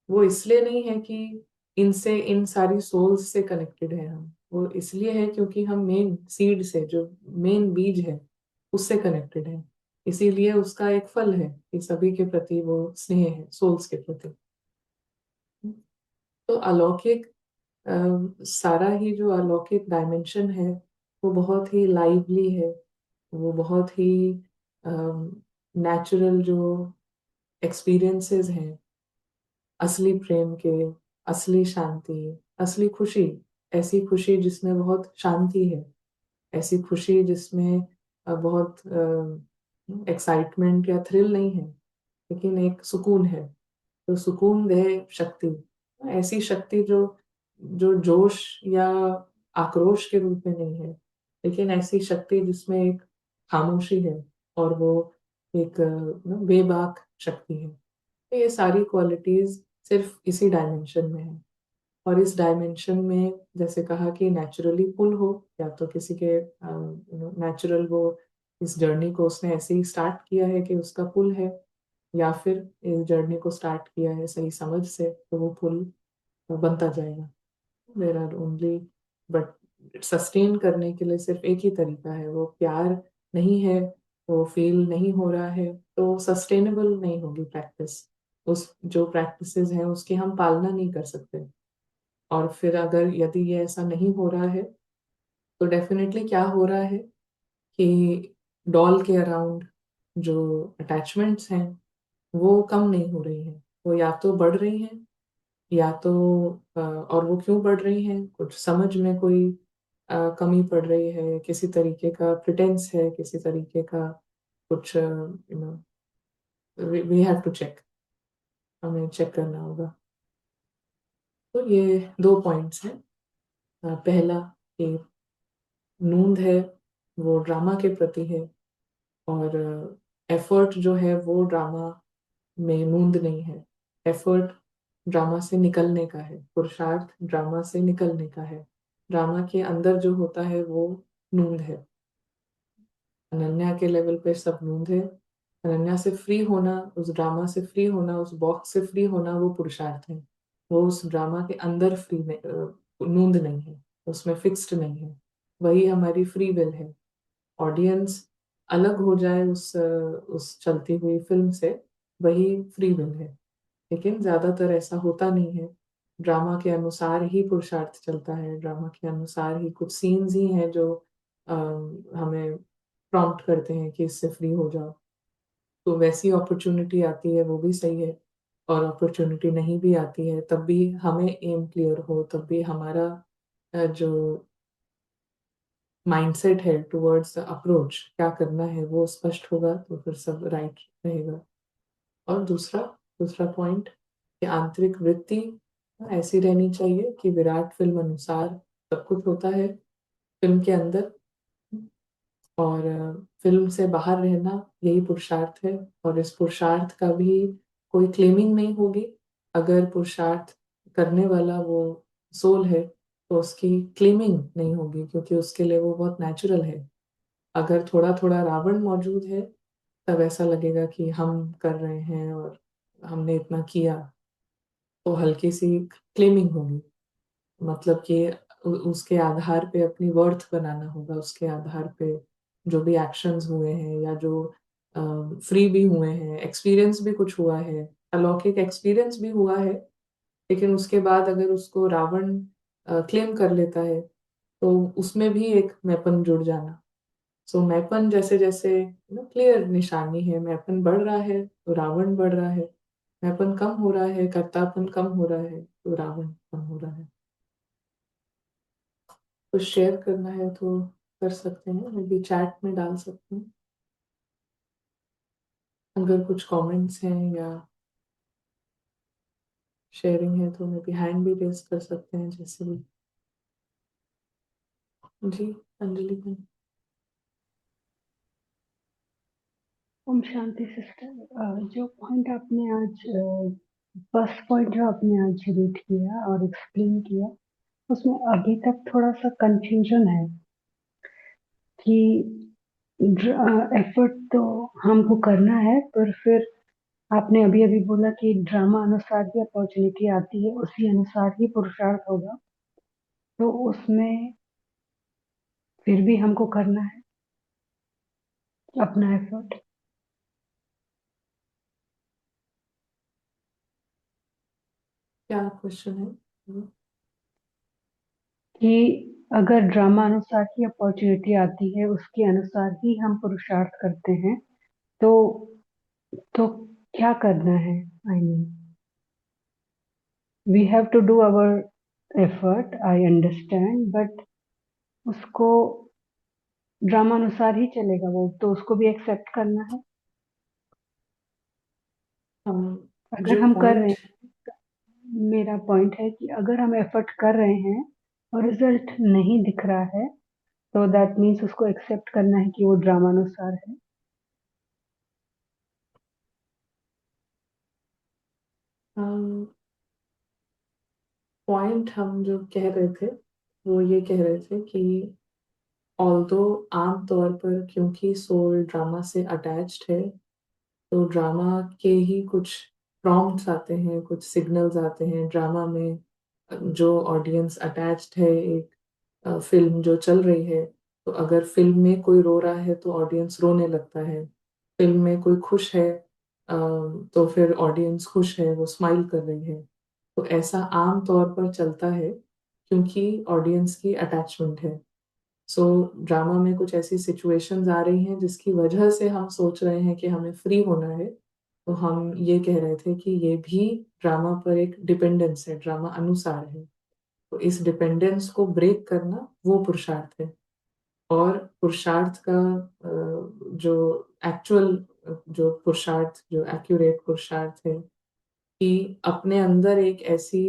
वो इसलिए नहीं है कि इनसे, इन सारी सोल्स से कनेक्टेड है हम, वो इसलिए है क्योंकि हम मेन सीड से, जो मेन बीज है, उससे कनेक्टेड है। इसीलिए उसका एक फल है कि सभी के प्रति वो स्नेह है, सोल्स के प्रति। तो अलौकिक सारा ही जो अलौकिक डायमेंशन है वो बहुत ही लाइवली है, वो बहुत ही नेचुरल जो एक्सपीरियंसेस हैं, असली प्रेम के, असली शांति, असली खुशी, ऐसी खुशी जिसमें बहुत शांति है, ऐसी खुशी जिसमें बहुत एक्साइटमेंट या थ्रिल नहीं है, लेकिन एक सुकून है। तो सुकून दे शक्ति, ऐसी शक्ति जो जो जोश या आक्रोश के रूप में नहीं है, लेकिन ऐसी शक्ति जिसमें एक खामोशी है और वो एक बेबाक शक्ति है। तो ये सारी क्वालिटीज सिर्फ इसी डायमेंशन में है। और इस डायमेंशन में जैसे कहा कि नेचुरली पुल हो, या तो किसी के नेचुरल वो इस जर्नी को उसने ऐसे ही स्टार्ट किया है कि उसका पुल है, या फिर इस जर्नी को स्टार्ट किया है सही समझ से, तो वो पुल बनता जाएगा। There are only, but sustain करने के लिए सिर्फ एक ही तरीका है, वो प्यार नहीं है, वो फील नहीं हो रहा है, तो सस्टेनेबल नहीं होगी प्रैक्टिस। उस जो प्रैक्टिसेस हैं उसकी हम पालना नहीं कर सकते। और फिर अगर यदि ये ऐसा नहीं हो रहा है, तो डेफिनेटली क्या हो रहा है कि डॉल के अराउंड जो अटैचमेंट्स हैं वो कम नहीं हो रही हैं, वो या तो बढ़ रही हैं, या तो और वो क्यों बढ़ रही हैं, कुछ समझ में कोई कमी पड़ रही है, किसी तरीके का प्रिटेंस है, किसी तरीके का कुछ no, we have to check, हमें चेक करना होगा। तो ये 2 पॉइंट्स हैं। पहला कि नूंद है वो ड्रामा के प्रति है, और एफर्ट जो है वो ड्रामा में नूंद नहीं है। एफर्ट ड्रामा से निकलने का है, पुरुषार्थ ड्रामा से निकलने का है। ड्रामा के अंदर जो होता है वो नूंद है। अनन्या के लेवल पे सब नूंद है। अनन्या से फ्री होना, उस ड्रामा से फ्री होना, उस बॉक्स से फ्री होना, वो पुरुषार्थ है। वो उस ड्रामा के अंदर नूंद नहीं है, उसमें फिक्स्ड नहीं है। वही हमारी फ्री विल है। ऑडियंस अलग हो जाए उस चलती हुई फिल्म से, वही फ्री विल है। लेकिन ज्यादातर ऐसा होता नहीं है। ड्रामा के अनुसार ही पुरुषार्थ चलता है, ड्रामा के अनुसार ही कुछ सीन्स ही हैं जो हमें प्रॉम्प्ट करते हैं कि इससे फ्री हो जाओ। तो वैसी अपॉर्चुनिटी आती है वो भी सही है, और अपॉर्चुनिटी नहीं भी आती है तब भी हमें एम क्लियर हो, तब भी हमारा जो माइंडसेट है टुवर्ड्स द अप्रोच, क्या करना है वो स्पष्ट होगा, तो फिर सब राइट रहेगा। और दूसरा दूसरा पॉइंट कि आंतरिक वृत्ति ऐसी रहनी चाहिए कि विराट फिल्म अनुसार सब कुछ होता है फिल्म के अंदर, और फिल्म से बाहर रहना यही पुरुषार्थ है। और इस पुरुषार्थ का भी कोई क्लेमिंग नहीं होगी। अगर पुरुषार्थ करने वाला वो सोल है तो उसकी क्लेमिंग नहीं होगी, क्योंकि उसके लिए वो बहुत नेचुरल है। अगर थोड़ा थोड़ा रावण मौजूद है तब ऐसा लगेगा कि हम कर रहे हैं और हमने इतना किया, तो हल्की सी क्लेमिंग होगी। मतलब कि उसके आधार पे अपनी वर्थ बनाना होगा, उसके आधार पे जो भी एक्शंस हुए हैं या जो फ्री भी हुए हैं, एक्सपीरियंस भी कुछ हुआ है, अलौकिक एक्सपीरियंस भी हुआ है, लेकिन उसके बाद अगर उसको रावण क्लेम कर लेता है तो उसमें भी एक मैपन जुड़ जाना। सो मैपन जैसे जैसे क्लियर निशानी है, मैपन बढ़ रहा है तो रावण बढ़ रहा है, मैपन कम हो रहा है, कर्तापन कम हो रहा है तो रावण कम हो रहा है। कुछ शेयर करना है तो कर सकते हैं, मैं भी चैट में डाल सकती हूँ। अगर कुछ कमेंट्स हैं या शेयरिंग है तो मैं भी हैंड भी रेज कर सकते हैं, जैसे भी। जी, अंजलि मैम। ओम शांति सिस्टर। जो पॉइंट आपने आज फर्स्ट पॉइंट जो आपने आज रीड किया और एक्सप्लेन किया, उसमें अभी तक थोड़ा सा कंफ्यूजन है कि एफर्ट तो हमको करना है, पर फिर आपने अभी अभी बोला कि ड्रामा अनुसार ही अपॉर्चुनिटी आती है, उसी अनुसार ही पुरुषार्थ होगा। तो उसमें फिर भी हमको करना है अपना एफर्ट। क्या क्वेश्चन है? कि अगर ड्रामा अनुसार ही अपॉर्चुनिटी आती है, उसके अनुसार ही हम पुरुषार्थ करते हैं, तो तो क्या करना है? I mean we have to do our effort, I understand, but उसको ड्रामा अनुसार ही चलेगा वो, तो उसको भी एक्सेप्ट करना है। अगर जो हम कर रहे पॉइंट हैं, मेरा पॉइंट है कि अगर हम एफर्ट कर रहे हैं और रिजल्ट नहीं दिख रहा है, तो दैट मीन्स उसको एक्सेप्ट करना है कि वो ड्रामा अनुसार है। पॉइंट हम जो कह रहे थे वो ये कह रहे थे कि ऑल्दो आम तौर पर क्योंकि सोल ड्रामा से अटैच्ड है, तो ड्रामा के ही कुछ प्रॉम्प्ट्स आते हैं, कुछ सिग्नल्स आते हैं ड्रामा में। जो ऑडियंस अटैच्ड है एक फिल्म जो चल रही है, तो अगर फिल्म में कोई रो रहा है तो ऑडियंस रोने लगता है। फिल्म में कोई खुश है तो फिर ऑडियंस खुश है, वो स्माइल कर रही है। तो ऐसा आम तौर पर चलता है क्योंकि ऑडियंस की अटैचमेंट है। सो ड्रामा में कुछ ऐसी सिचुएशंस आ रही हैं जिसकी वजह से हम सोच रहे हैं कि हमें फ्री होना है, तो हम ये कह रहे थे कि ये भी ड्रामा पर एक डिपेंडेंस है, ड्रामा अनुसार है। तो इस डिपेंडेंस को ब्रेक करना वो पुरुषार्थ है। और पुरुषार्थ का जो एक्चुअल, जो पुरुषार्थ, जो एक्यूरेट पुरुषार्थ है कि अपने अंदर एक ऐसी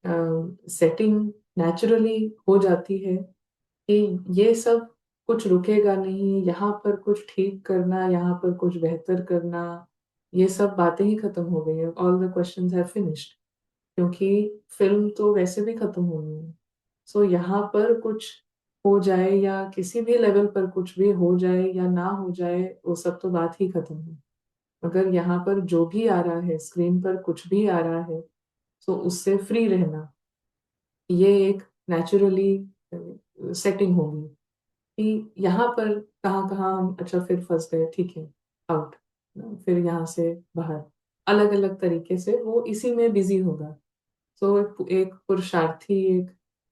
सेटिंग नेचुरली हो जाती है कि ये सब कुछ रुकेगा नहीं, यहाँ पर कुछ ठीक करना, यहाँ पर कुछ बेहतर करना, ये सब बातें ही खत्म हो गई है। All the questions have finished, क्योंकि फिल्म तो वैसे भी खत्म होनी है। सो यहाँ पर कुछ हो जाए या किसी भी लेवल पर कुछ भी हो जाए या ना हो जाए, वो सब तो बात ही खत्म है। अगर यहाँ पर जो भी आ रहा है, स्क्रीन पर कुछ भी आ रहा है, तो उससे फ्री रहना, ये एक नेचुरली सेटिंग होगी कि यहाँ पर कहाँ कहाँ हम अच्छा फिर फंस गए, ठीक है, आउट, फिर यहाँ से बाहर, अलग अलग तरीके से वो इसी में बिजी होगा। तो एक पुरुषार्थी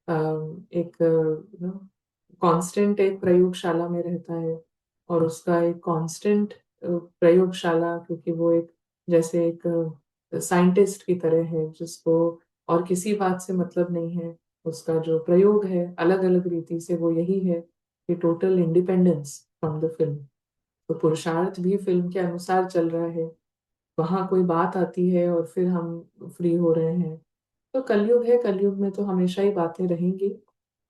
एक कांस्टेंट एक प्रयोगशाला में रहता है, और उसका एक कांस्टेंट प्रयोगशाला, क्योंकि वो एक जैसे एक साइंटिस्ट की तरह है जिसको और किसी बात से मतलब नहीं है, उसका जो प्रयोग है अलग अलग रीति से वो यही है कि total independence from the film. तो पुरुषार्थ भी फिल्म के अनुसार चल रहा है, वहां कोई बात आती है और फिर हम फ्री हो रहे हैं। तो कलयुग है, कलयुग में तो हमेशा ही बातें रहेंगी।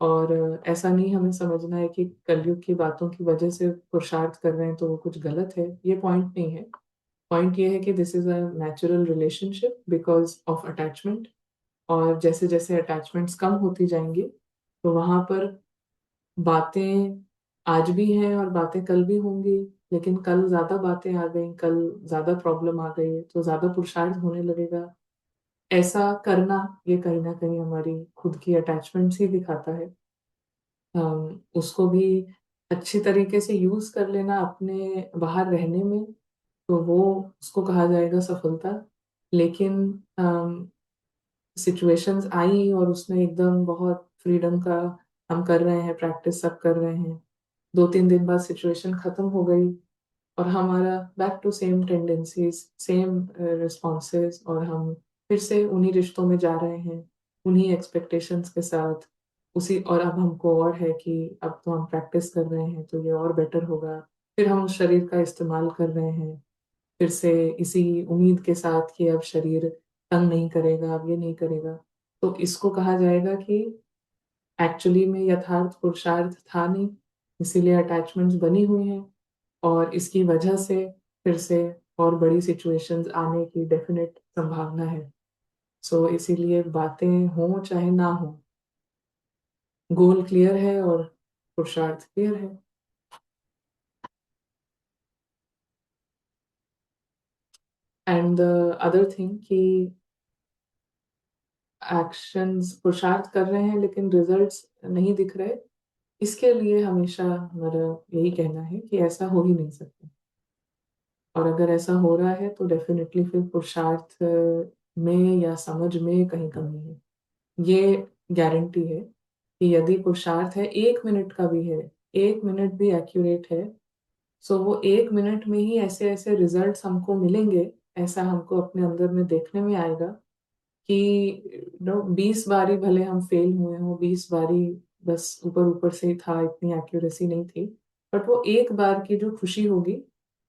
और ऐसा नहीं हमें समझना है कि कलयुग की बातों की वजह से पुरुषार्थ कर रहे हैं तो वो कुछ गलत है, ये पॉइंट नहीं है। पॉइंट ये है कि this is a natural relationship because of attachment, और जैसे जैसे अटैचमेंट्स कम होती जाएंगी तो वहां पर बातें आज भी हैं और बातें कल भी होंगी, लेकिन कल ज्यादा बातें आ गई, कल ज्यादा प्रॉब्लम आ गई तो ज्यादा पुरुषार्थ होने लगेगा। ऐसा करना ये कहीं ना कहीं हमारी खुद की अटैचमेंट्स ही दिखाता है। उसको भी अच्छी तरीके से यूज कर लेना अपने बाहर रहने में, तो वो उसको कहा जाएगा सफलता। लेकिन सिचुएशंस आई और उसमें एकदम बहुत फ्रीडम का हम कर रहे हैं, प्रैक्टिस सब कर रहे हैं, 2-3 दिन बाद सिचुएशन खत्म हो गई और हमारा back to same tendencies, same responses, और हम फिर से उन्हीं रिश्तों में जा रहे हैं, उन्हीं एक्सपेक्टेशंस के साथ उसी। और अब हमको और है कि अब तो हम प्रैक्टिस कर रहे हैं तो ये और बेटर होगा, फिर हम उस शरीर का इस्तेमाल कर रहे हैं फिर से इसी उम्मीद के साथ कि अब शरीर तंग नहीं करेगा, अब ये नहीं करेगा। तो इसको कहा जाएगा कि एक्चुअली में यथार्थ पुरुषार्थ था नहीं, इसीलिए अटैचमेंट्स बनी हुई हैं, और इसकी वजह से फिर से और बड़ी सिचुएशंस आने की डेफिनेट संभावना है। सो इसीलिए बातें हों चाहे ना हो, गोल क्लियर है और पुरुषार्थ क्लियर है। एंड द अदर थिंग कि एक्शंस पुरुषार्थ कर रहे हैं लेकिन रिजल्ट्स नहीं दिख रहे, इसके लिए हमेशा हमारा यही कहना है कि ऐसा हो ही नहीं सकता। और अगर ऐसा हो रहा है तो डेफिनेटली फिर पुरुषार्थ में या समझ में कहीं कमी है। ये गारंटी है कि यदि पुरुषार्थ है, 1 मिनट का भी है, 1 मिनट भी एक्यूरेट है, सो वो 1 मिनट में ही ऐसे ऐसे रिजल्ट्स हमको मिलेंगे, ऐसा हमको अपने अंदर में देखने में आएगा कि 20 बारी भले हम फेल हुए हों, 20 बारी बस ऊपर ऊपर से ही था, इतनी एक्यूरेसी नहीं थी, बट वो एक बार की जो खुशी होगी,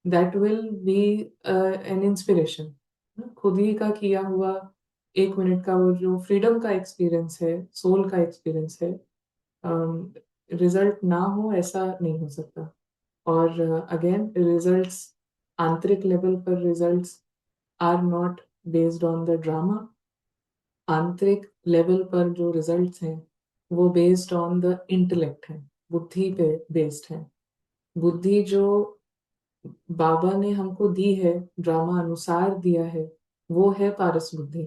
that will be an inspiration. खुद ही का किया हुआ 1 मिनट का वो जो फ्रीडम का एक्सपीरियंस है, सोल का एक्सपीरियंस है, रिजल्ट ना हो ऐसा नहीं हो सकता। और अगेन रिजल्ट्स, आंतरिक लेवल पर results are not based on the drama. आंतरिक लेवल पर जो रिजल्ट्स हैं वो बेस्ड ऑन द इंटेलेक्ट है, बुद्धि पे बेस्ड है। बुद्धि जो बाबा ने हमको दी है, ड्रामा अनुसार दिया है, वो है पारस बुद्धि।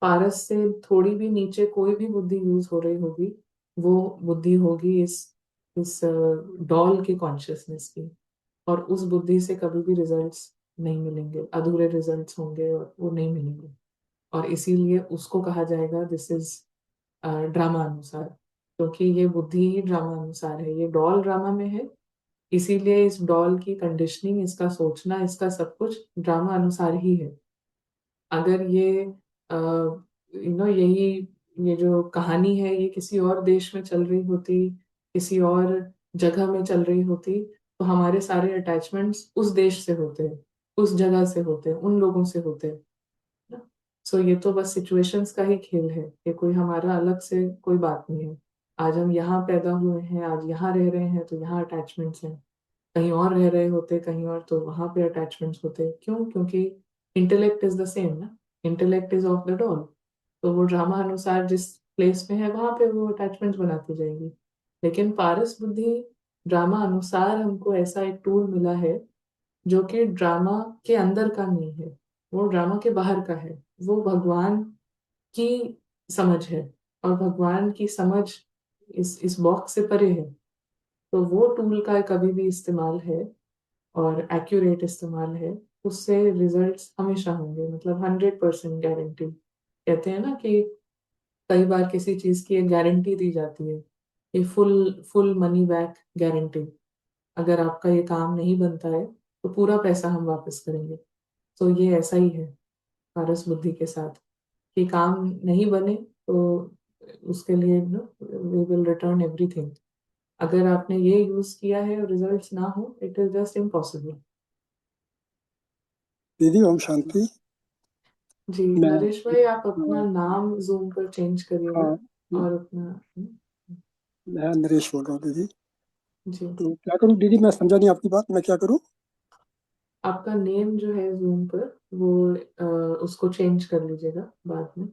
पारस से थोड़ी भी नीचे कोई भी बुद्धि यूज हो रही होगी, वो बुद्धि होगी इस डॉल की कॉन्शियसनेस की, और उस बुद्धि से कभी भी रिजल्ट्स नहीं मिलेंगे, अधूरे रिजल्ट्स होंगे और वो नहीं मिलेंगे। और इसीलिए उसको कहा जाएगा दिस इज ड्रामा अनुसार, क्योंकि ये बुद्धि ही ड्रामा अनुसार है, ये डॉल ड्रामा में है, इसीलिए इस डॉल की कंडीशनिंग, इसका सोचना, इसका सब कुछ ड्रामा अनुसार ही है। अगर ये यही ये जो कहानी है ये किसी और देश में चल रही होती, किसी और जगह में चल रही होती, तो हमारे सारे अटैचमेंट्स उस देश से होते, उस जगह से होते, उन लोगों से होते ना। सो ये तो बस सिचुएशंस का ही खेल है, ये कोई हमारा अलग से कोई बात नहीं है। आज हम यहाँ पैदा हुए हैं, आज यहाँ रह रहे हैं तो यहाँ अटैचमेंट्स हैं। कहीं और रह रहे होते कहीं और तो वहां पे अटैचमेंट्स होते। क्यों? क्योंकि इंटेलेक्ट इज द सेम ना, intellect is of the doll. तो वो ड्रामा अनुसार जिस प्लेस में है वहां पे वो अटैचमेंट्स बनाती जाएगी। लेकिन पारस बुद्धि ड्रामा अनुसार हमको ऐसा एक टूल मिला है जो कि ड्रामा के अंदर का नहीं है, वो ड्रामा के बाहर का है। वो भगवान की समझ है, और भगवान की समझ इस बॉक्स से परे है। तो वो टूल का कभी भी इस्तेमाल है और एक्यूरेट इस्तेमाल है, उससे रिजल्ट्स हमेशा होंगे, मतलब 100% गारंटी। कहते हैं ना कि कई बार किसी चीज की एक गारंटी दी जाती है, ये full full money back guarantee. अगर आपका ये काम नहीं बनता है तो पूरा पैसा हम वापस करेंगे। तो ये ऐसा ही है पारस बुद्धि के साथ, कि काम नहीं बने तो उसके लिए वी विल रिटर्न एवरीथिंग। अगर आपने ये यूज किया है और रिजल्ट्स ना हो, इट इज जस्ट इम्पॉसिबल। दीदी ओम शांति। जी मैं नरेश भाई, आप अपना नाम जूम पर चेंज करिएगा हाँ, और अपना। मैं नरेश बोल रहा हूँ दीदी। जी, तो क्या करूँ दीदी, मैं समझा नहीं आपकी बात, मैं क्या करूँ? आपका नेम जो है जूम पर वो उसको चेंज कर लीजिएगा बाद में।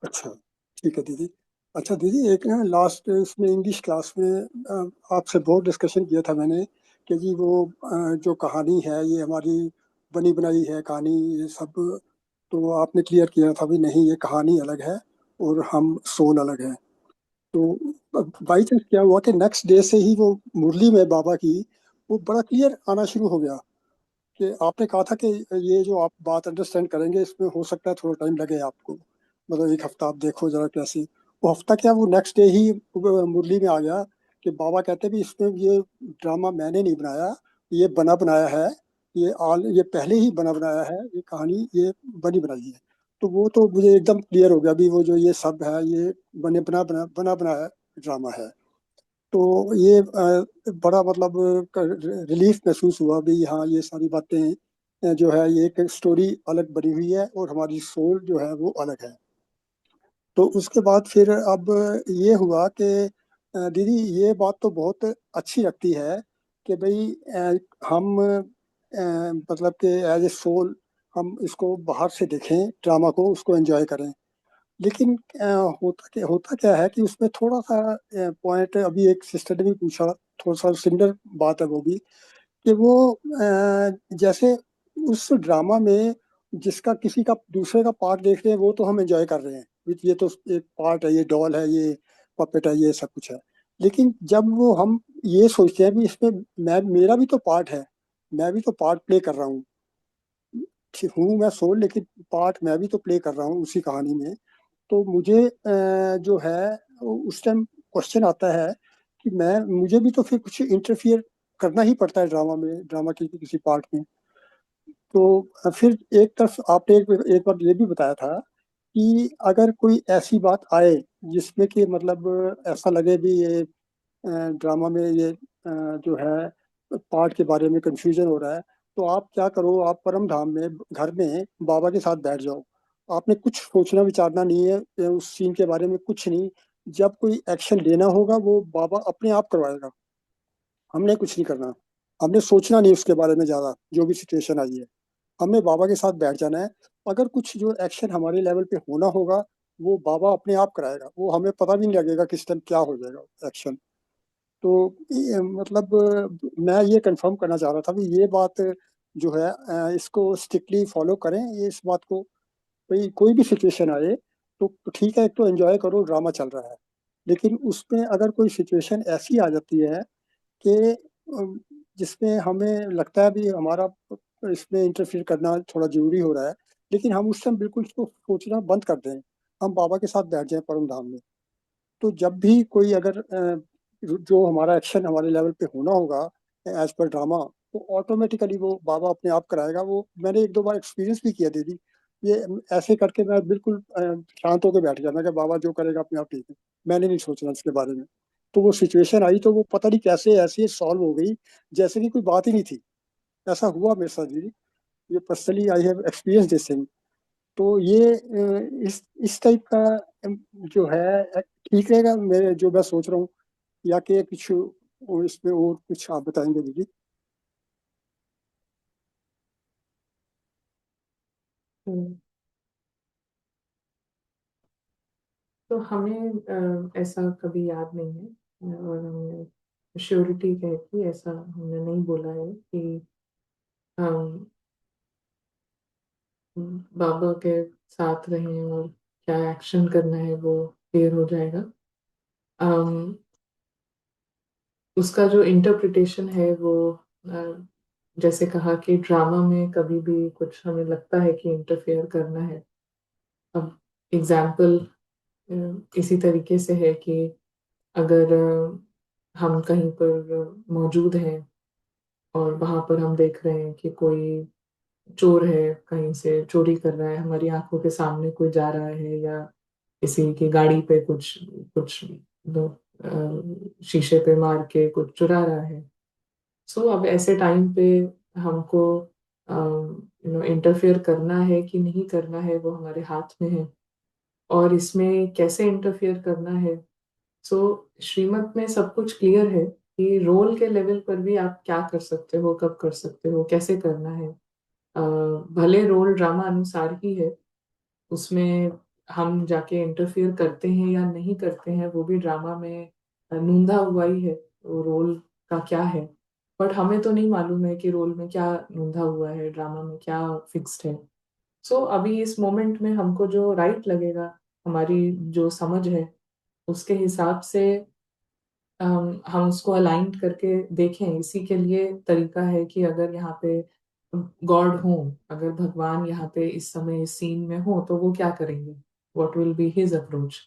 अच्छा, ठीक है दीदी। अच्छा दीदी, एक ना लास्ट इसमें इंग्लिश क्लास में आपसे बहुत डिस्कशन किया था मैंने कि जी वो जो कहानी है ये हमारी बनी बनाई है कहानी, ये सब। तो आपने क्लियर किया था भी नहीं, ये कहानी अलग है और हम सोल अलग है। तो बाई चांस क्या हुआ कि नेक्स्ट डे से ही वो मुरली में बाबा की वो बड़ा क्लियर आना शुरू हो गया कि आपने कहा था कि ये जो आप बात अंडरस्टैंड करेंगे इसमें हो सकता है थोड़ा टाइम लगे आपको, मतलब एक हफ्ता आप देखो जरा कैसे। वो हफ्ता क्या, वो नेक्स्ट डे ही मुरली में आ गया कि बाबा कहते भी इसमें ये ड्रामा मैंने नहीं बनाया, ये बना बनाया है, ये पहले ही बना बनाया है, ये कहानी ये बनी बनाई है। तो वो तो मुझे एकदम क्लियर हो गया भी, वो जो ये सब है ये बना बनाया ड्रामा है। तो ये बड़ा मतलब रिलीफ महसूस हुआ भी, हाँ ये सारी बातें जो है ये एक स्टोरी अलग बनी हुई है और हमारी सोल जो है वो अलग है। तो उसके बाद फिर अब ये हुआ कि दीदी ये बात तो बहुत अच्छी लगती है कि भाई हम मतलब कि एज ए सोल हम इसको बाहर से देखें, ड्रामा को उसको एंजॉय करें। लेकिन होता क्या है कि उसमें थोड़ा सा पॉइंट, अभी एक सिस्टर ने भी पूछा, थोड़ा सा सिमिलर बात है वो भी, कि वो जैसे उस ड्रामा में जिसका किसी का दूसरे का पार्ट देख रहे हैं वो तो हम एंजॉय कर रहे हैं, ये तो एक पार्ट है, ये डॉल है, ये पपेट है, ये सब कुछ है। लेकिन जब वो हम ये सोचते हैं भी इसमें मैं मेरा भी तो पार्ट है, मैं भी तो पार्ट प्ले कर रहा हूँ, हूँ मैं सोल लेकिन पार्ट मैं भी तो प्ले कर रहा हूँ उसी कहानी में। तो मुझे जो है उस टाइम क्वेश्चन आता है कि मैं मुझे भी तो फिर कुछ इंटरफियर करना ही पड़ता है ड्रामा में, ड्रामा के किसी पार्ट में। तो फिर एक तरफ आपने एक बार ये भी बताया था कि अगर कोई ऐसी बात आए जिसमें कि मतलब ऐसा लगे भी ये ड्रामा में ये जो है पार्ट के बारे में कंफ्यूजन हो रहा है, तो आप क्या करो, आप परम धाम में घर में बाबा के साथ बैठ जाओ। आपने कुछ सोचना विचारना नहीं है उस सीन के बारे में, कुछ नहीं। जब कोई एक्शन लेना होगा वो बाबा अपने आप करवाएगा, हमने कुछ नहीं करना, हमने सोचना नहीं उसके बारे में ज्यादा। जो भी सिचुएशन आई है हमने बाबा के साथ बैठ जाना है। अगर कुछ जो एक्शन हमारे लेवल पे होना होगा वो बाबा अपने आप कराएगा, वो हमें पता भी नहीं लगेगा किस टाइम क्या हो जाएगा एक्शन। तो मतलब मैं ये कंफर्म करना चाह रहा था कि ये बात जो है इसको स्ट्रिक्टली फॉलो करें, ये इस बात को, भाई कोई भी सिचुएशन आए तो ठीक है, एक तो एंजॉय करो, ड्रामा चल रहा है। लेकिन उसमें अगर कोई सिचुएशन ऐसी आ जाती है कि जिसमें हमें लगता है भी हमारा इसमें इंटरफियर करना थोड़ा जरूरी हो रहा है, लेकिन हम उस टाइम बिल्कुल उसको सोचना बंद कर दें, हम बाबा के साथ बैठ जाएं परम धाम में। तो जब भी कोई अगर जो हमारा एक्शन हमारे लेवल पे होना होगा एज पर ड्रामा, तो ऑटोमेटिकली वो बाबा अपने आप कराएगा। वो मैंने एक दो बार एक्सपीरियंस भी किया दीदी, ये ऐसे करके मैं बिल्कुल शांत होकर बैठ गया, मैं कि बाबा जो करेगा अपने आप ठीक है, मैंने नहीं सोचना इसके बारे में। तो वो सिचुएशन आई तो वो पता नहीं कैसे ऐसे सॉल्व हो गई जैसे कि कोई बात ही नहीं थी। ऐसा हुआ मेरे साथ दीदी, ये personally I have experience this thing. तो ये इस टाइप का जो है ठीक रहेगा, मैं जो मैं सोच रहा हूँ, या कि कुछ इसमें और कुछ आप बताएंगे दीदी? हम्म, तो हमें ऐसा कभी याद नहीं है, और हमें श्योरिटी है कि ऐसा हमने नहीं बोला है कि हम बाबा के साथ रहें और क्या एक्शन करना है वो क्लियर हो जाएगा। अम, उसका जो इंटरप्रिटेशन है वो जैसे कहा कि ड्रामा में कभी भी कुछ हमें लगता है कि इंटरफेयर करना है। अब एग्जाम्पल इसी तरीके से है कि अगर हम कहीं पर मौजूद हैं और वहां पर हम देख रहे हैं कि कोई चोर है, कहीं से चोरी कर रहा है, हमारी आंखों के सामने कोई जा रहा है, या किसी की गाड़ी पे कुछ कुछ शीशे पे मार के कुछ चुरा रहा है। सो अब ऐसे टाइम पे हमको इंटरफेयर करना है कि नहीं करना है वो हमारे हाथ में है। और इसमें कैसे इंटरफेयर करना है, सो श्रीमत में सब कुछ क्लियर है कि रोल के लेवल पर भी आप क्या कर सकते हो, कब कर सकते हो, कैसे करना है। अ, भले रोल ड्रामा अनुसार ही है, उसमें हम जाके इंटरफियर करते हैं या नहीं करते हैं वो भी ड्रामा में नूंधा हुआ ही है, वो रोल का क्या है। बट हमें तो नहीं मालूम है कि रोल में क्या नूंधा हुआ है, ड्रामा में क्या फिक्स्ड है। सो अभी इस मोमेंट में हमको जो राइट लगेगा, हमारी जो समझ है उसके हिसाब से हम उसको अलाइन करके देखें। इसी के लिए तरीका है कि अगर यहाँ पे गॉड हो, अगर भगवान यहाँ पे इस समय इस सीन में हो तो वो क्या करेंगे, what will be his approach.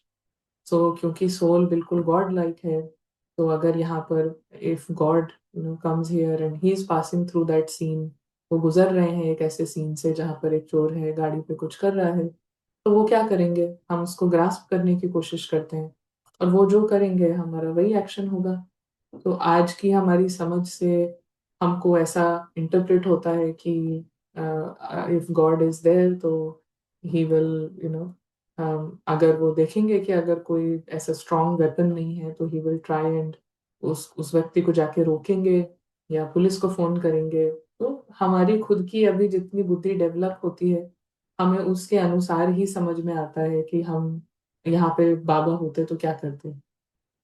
So क्योंकि सोल बिल्कुल गॉड लाइक है, तो अगर यहाँ पर if God comes here and he is passing through that scene, वो गुजर रहे हैं एक ऐसे सीन से जहाँ पर एक चोर है गाड़ी पे कुछ कर रहा है, तो वो क्या करेंगे, हम उसको ग्रास्प करने की कोशिश करते हैं और वो जो करेंगे हमारा वही एक्शन होगा। तो आज की हमारी समझ से हमको ऐसा इंटरप्रेट होता है कि इफ गॉड इज देयर तो ही विल अगर वो देखेंगे कि अगर कोई ऐसा स्ट्रॉन्ग वेपन नहीं है तो ही विल ट्राई एंड उस व्यक्ति को जाके रोकेंगे या पुलिस को फोन करेंगे। तो हमारी खुद की अभी जितनी बुद्धि डेवलप होती है, हमें उसके अनुसार ही समझ में आता है कि हम यहाँ पे बाबा होते तो क्या करते।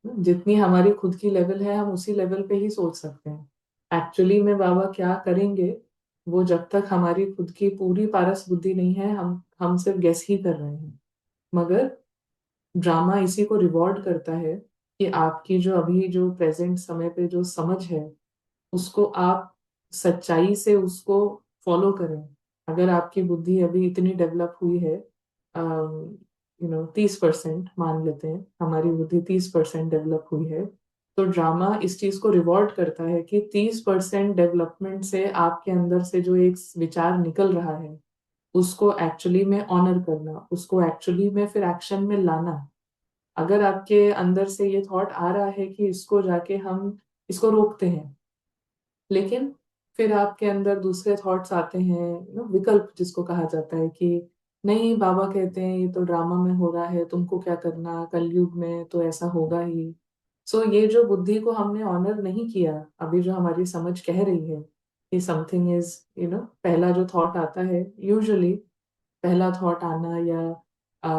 जितनी हमारी खुद की लेवल है हम उसी लेवल पे ही सोच सकते हैं। एक्चुअली में बाबा क्या करेंगे, वो जब तक हमारी खुद की पूरी पारस बुद्धि नहीं है, हम सिर्फ गेस ही कर रहे हैं। मगर ड्रामा इसी को रिवॉर्ड करता है कि आपकी जो अभी जो प्रेजेंट समय पे जो समझ है उसको आप सच्चाई से उसको फॉलो करें। अगर आपकी बुद्धि अभी इतनी डेवलप हुई है, 30% मान लेते हैं हमारी बुद्धि 30% डेवलप हुई है, तो ड्रामा इस चीज को रिवॉर्ड करता है कि 30% डेवलपमेंट से आपके अंदर से जो एक विचार निकल रहा है उसको एक्चुअली में ऑनर करना, उसको एक्चुअली में फिर एक्शन में लाना। अगर आपके अंदर से ये थॉट आ रहा है कि इसको जाके हम इसको रोकते हैं, लेकिन फिर आपके अंदर दूसरे थॉट्स आते हैं, विकल्प जिसको कहा जाता है कि नहीं बाबा कहते हैं ये तो ड्रामा में हो रहा है, तुमको क्या करना, कलयुग में तो ऐसा होगा ही। सो ये जो बुद्धि को हमने ऑनर नहीं किया, अभी जो हमारी समझ कह रही है कि समथिंग इज पहला जो थॉट आता है यूजुअली, पहला थॉट आना या अ,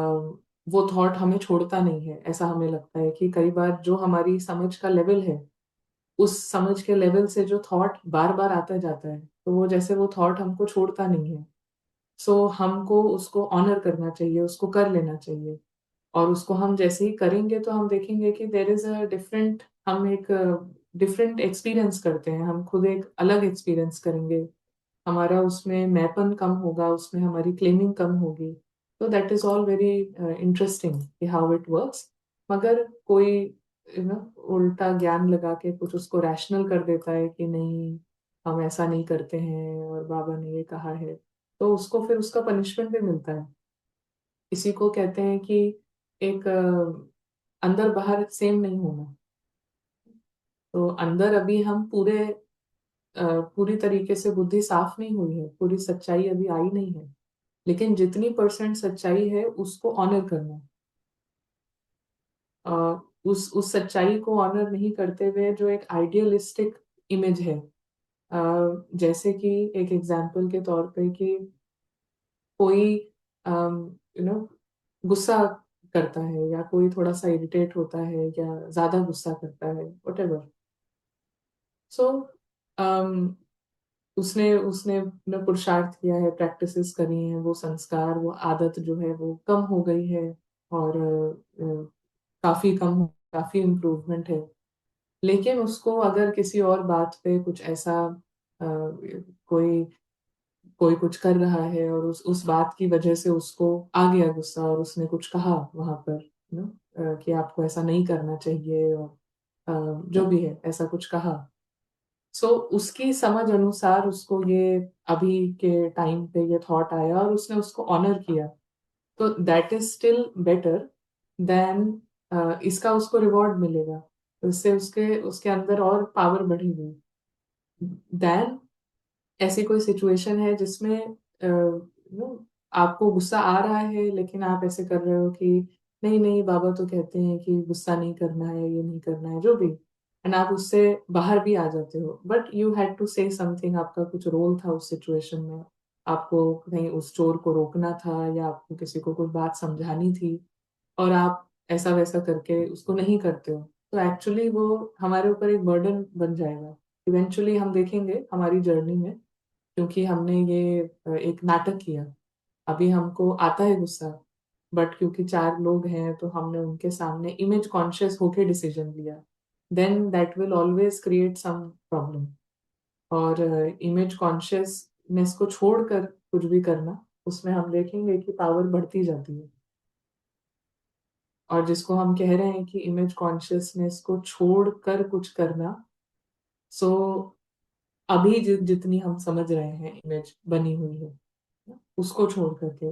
वो थॉट हमें छोड़ता नहीं है। ऐसा हमें लगता है कि कई बार जो हमारी समझ का लेवल है उस समझ के लेवल से जो थॉट बार बार आता जाता है, तो वो जैसे वो थॉट हमको छोड़ता नहीं है। सो हमको उसको ऑनर करना चाहिए, उसको कर लेना चाहिए। और उसको हम जैसे ही करेंगे तो हम देखेंगे कि देर इज अ डिफरेंट, हम एक डिफरेंट एक्सपीरियंस करते हैं, हम खुद एक अलग एक्सपीरियंस करेंगे। हमारा उसमें मैपन कम होगा, उसमें हमारी क्लेमिंग कम होगी। तो that is all very interesting कि हाउ इट वर्क्स। मगर कोई उल्टा ज्ञान लगा के कुछ उसको रैशनल कर देता है कि नहीं हम ऐसा नहीं करते हैं और बाबा ने ये कहा है, तो उसको फिर उसका पनिशमेंट भी मिलता है। इसी को कहते हैं कि एक अंदर बाहर सेम नहीं होना। तो अंदर अभी हम पूरी तरीके से बुद्धि साफ नहीं हुई है, पूरी सच्चाई अभी आई नहीं है। लेकिन जितनी परसेंट सच्चाई है उसको ऑनर करना। उस सच्चाई को ऑनर नहीं करते हुए जो एक आइडियलिस्टिक इमेज है, जैसे कि एक एग्जाम्पल के तौर पे कि कोई गुस्सा करता है या कोई थोड़ा सा इरिटेट होता है या ज्यादा गुस्सा करता है, whatever। सो उसने उसने पुरुषार्थ किया है, प्रैक्टिसेस करी हैं, वो संस्कार, वो आदत जो है वो कम हो गई है, और काफी कम, काफी इम्प्रूवमेंट है। लेकिन उसको अगर किसी और बात पे कुछ ऐसा, कोई कोई कुछ कर रहा है और उस बात की वजह से उसको आ गया गुस्सा और उसने कुछ कहा वहां पर, कि आपको ऐसा नहीं करना चाहिए, और जो भी है ऐसा कुछ कहा। सो उसकी समझ अनुसार उसको ये अभी के टाइम पे ये थॉट आया और उसने उसको ऑनर किया, तो that is still better than इसका उसको रिवॉर्ड मिलेगा, तो इससे उसके उसके अंदर और पावर बढ़ेगी, देन ऐसी कोई सिचुएशन है जिसमें आपको गुस्सा आ रहा है लेकिन आप ऐसे कर रहे हो कि नहीं नहीं, बाबा तो कहते हैं कि गुस्सा नहीं करना है, ये नहीं करना है, जो भी, एंड आप उससे बाहर भी आ जाते हो, but you had to say something, आपका कुछ रोल था उस सिचुएशन में, आपको कहीं उस चोर को रोकना था या आपको किसी को कोई बात समझानी थी, और आप ऐसा वैसा करके उसको नहीं करते हो, तो एक्चुअली वो हमारे ऊपर एक बर्डन बन जाएगा। इवेंचुअली हम देखेंगे हमारी जर्नी में, क्योंकि हमने ये एक नाटक किया, अभी हमको आता है गुस्सा, बट क्योंकि चार लोग हैं तो हमने उनके सामने इमेज कॉन्शियस होके डिसीजन लिया, then that will always create some problem. और इमेज कॉन्शियसनेस को छोड़कर कुछ भी करना, उसमें हम देखेंगे कि पावर बढ़ती जाती है। और जिसको हम कह रहे हैं कि इमेज कॉन्शियसनेस को छोड़कर कुछ करना, सो अभी जितनी हम समझ रहे हैं इमेज बनी हुई है, उसको छोड़ करके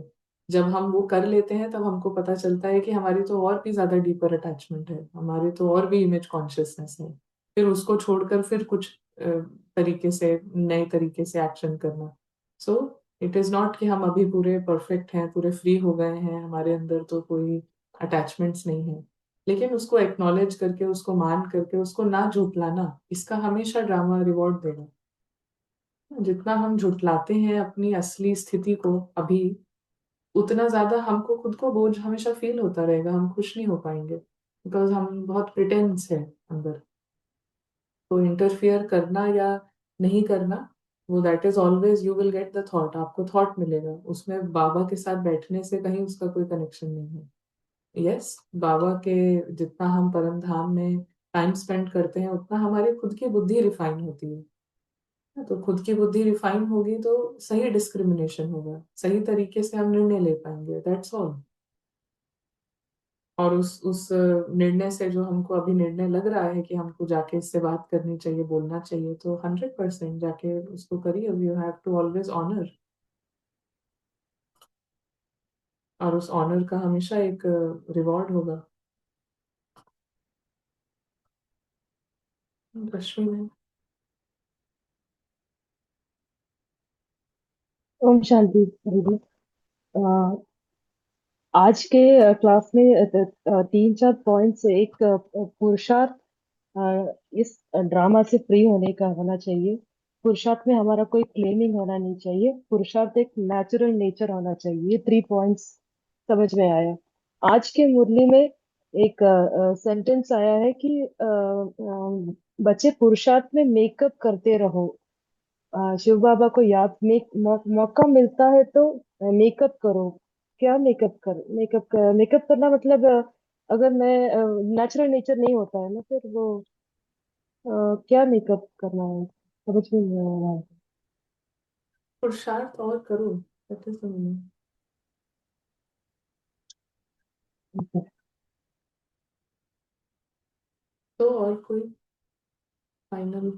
जब हम वो कर लेते हैं तब हमको पता चलता है कि हमारी तो और भी ज्यादा डीपर अटैचमेंट है, हमारी तो और भी इमेज कॉन्शियसनेस है, फिर उसको छोड़कर फिर कुछ तरीके से, नए तरीके से एक्शन करना। सो इट इज नॉट कि हम अभी पूरे परफेक्ट हैं, पूरे फ्री हो गए हैं, हमारे अंदर तो कोई अटैचमेंट्स नहीं है, लेकिन उसको एक्नॉलेज करके, उसको मान करके, उसको ना झुठलाना, इसका हमेशा ड्रामा रिवॉर्ड देगा। जितना हम झुठलाते हैं अपनी असली स्थिति को अभी, उतना ज्यादा हमको खुद को बोझ हमेशा फील होता रहेगा, हम खुश नहीं हो पाएंगे, बिकॉज हम बहुत प्रिटेंस है अंदर। तो इंटरफियर करना या नहीं करना, वो that is always, you will get the thought, आपको थॉट मिलेगा, उसमें बाबा के साथ बैठने से कहीं उसका कोई कनेक्शन नहीं है। यस, बाबा के जितना हम परम धाम में टाइम स्पेंड करते हैं उतना हमारी खुद की बुद्धि रिफाइन होती है, तो खुद की बुद्धि रिफाइन होगी तो सही डिस्क्रिमिनेशन होगा, सही तरीके से हम निर्णय ले पाएंगे, दैट्स ऑल। और उस निर्णय से जो हमको अभी निर्णय लग रहा है कि हमको जाके इससे बात करनी चाहिए, बोलना चाहिए, तो 100% जाके उसको करिए, you have to always honour, और उस ऑनर का हमेशा एक रिवॉर्ड होगा। रश्मि में ओम शांति दीदी। अ, आज के क्लास में तीन चार पॉइंट्स, एक पुरुषार्थ इस ड्रामा से फ्री होने का होना चाहिए। पुरुषार्थ में हमारा कोई क्लेमिंग होना नहीं चाहिए, पुरुषार्थ एक नेचुरल नेचर होना चाहिए। ये 3 पॉइंट्स समझ में आया। आज के मुरली में एक सेंटेंस आया है कि बच्चे पुरुषार्थ में मेकअप करते रहो। शिव बाबा को याद मौका मिलता है तो मेकअप करो। क्या मेकअप करना मतलब अगर मैं नेचुरल नेचर नहीं होता है ना, फिर वो क्या मेकअप करना है, समझ में नहीं आ रहा पुरुषार्थ और करो, दैट इज द मीनिंग। है। तो और कोई फाइनल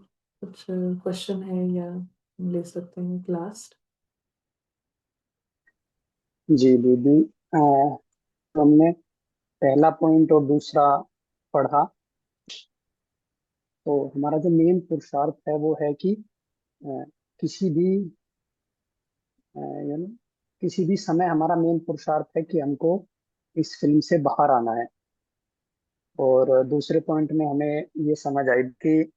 कुछ क्वेश्चन है या हम ले सकते हैं क्लास? जी दीदी, तो हमने पहला पॉइंट और दूसरा पढ़ा। तो हमारा जो मेन पुरुषार्थ है वो है कि अ, किसी भी किसी भी समय हमारा मेन पुरुषार्थ है कि हमको इस फिल्म से बाहर आना है। और दूसरे पॉइंट में हमें ये समझ आई कि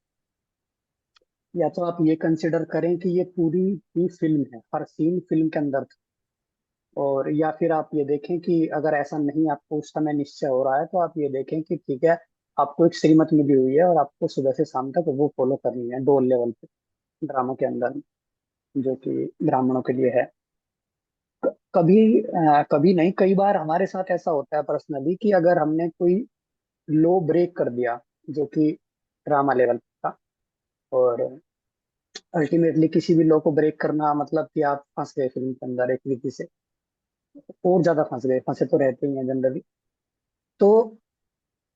या तो आप ये कंसिडर करें कि ये पूरी ही फिल्म है, हर सीन फिल्म के अंदर था। और या फिर आप ये देखें कि अगर ऐसा नहीं आपको उस समय निश्चय हो रहा है तो आप ये देखें कि ठीक है, आपको एक श्रीमत मिली हुई है और आपको सुबह से शाम तक वो फॉलो करनी है, दो लेवल पे ड्रामा के अंदर, जो कि ब्राह्मणों के लिए है। कभी नहीं, कई बार हमारे साथ ऐसा होता है पर्सनली कि अगर हमने कोई लो ब्रेक कर दिया जो कि ड्रामा लेवल था, और अल्टीमेटली किसी भी लो को ब्रेक करना मतलब कि आप फंस गए फिल्म के अंदर एक रीति से, और ज्यादा फंस गए, फंसे तो रहते ही हैं जनरली। तो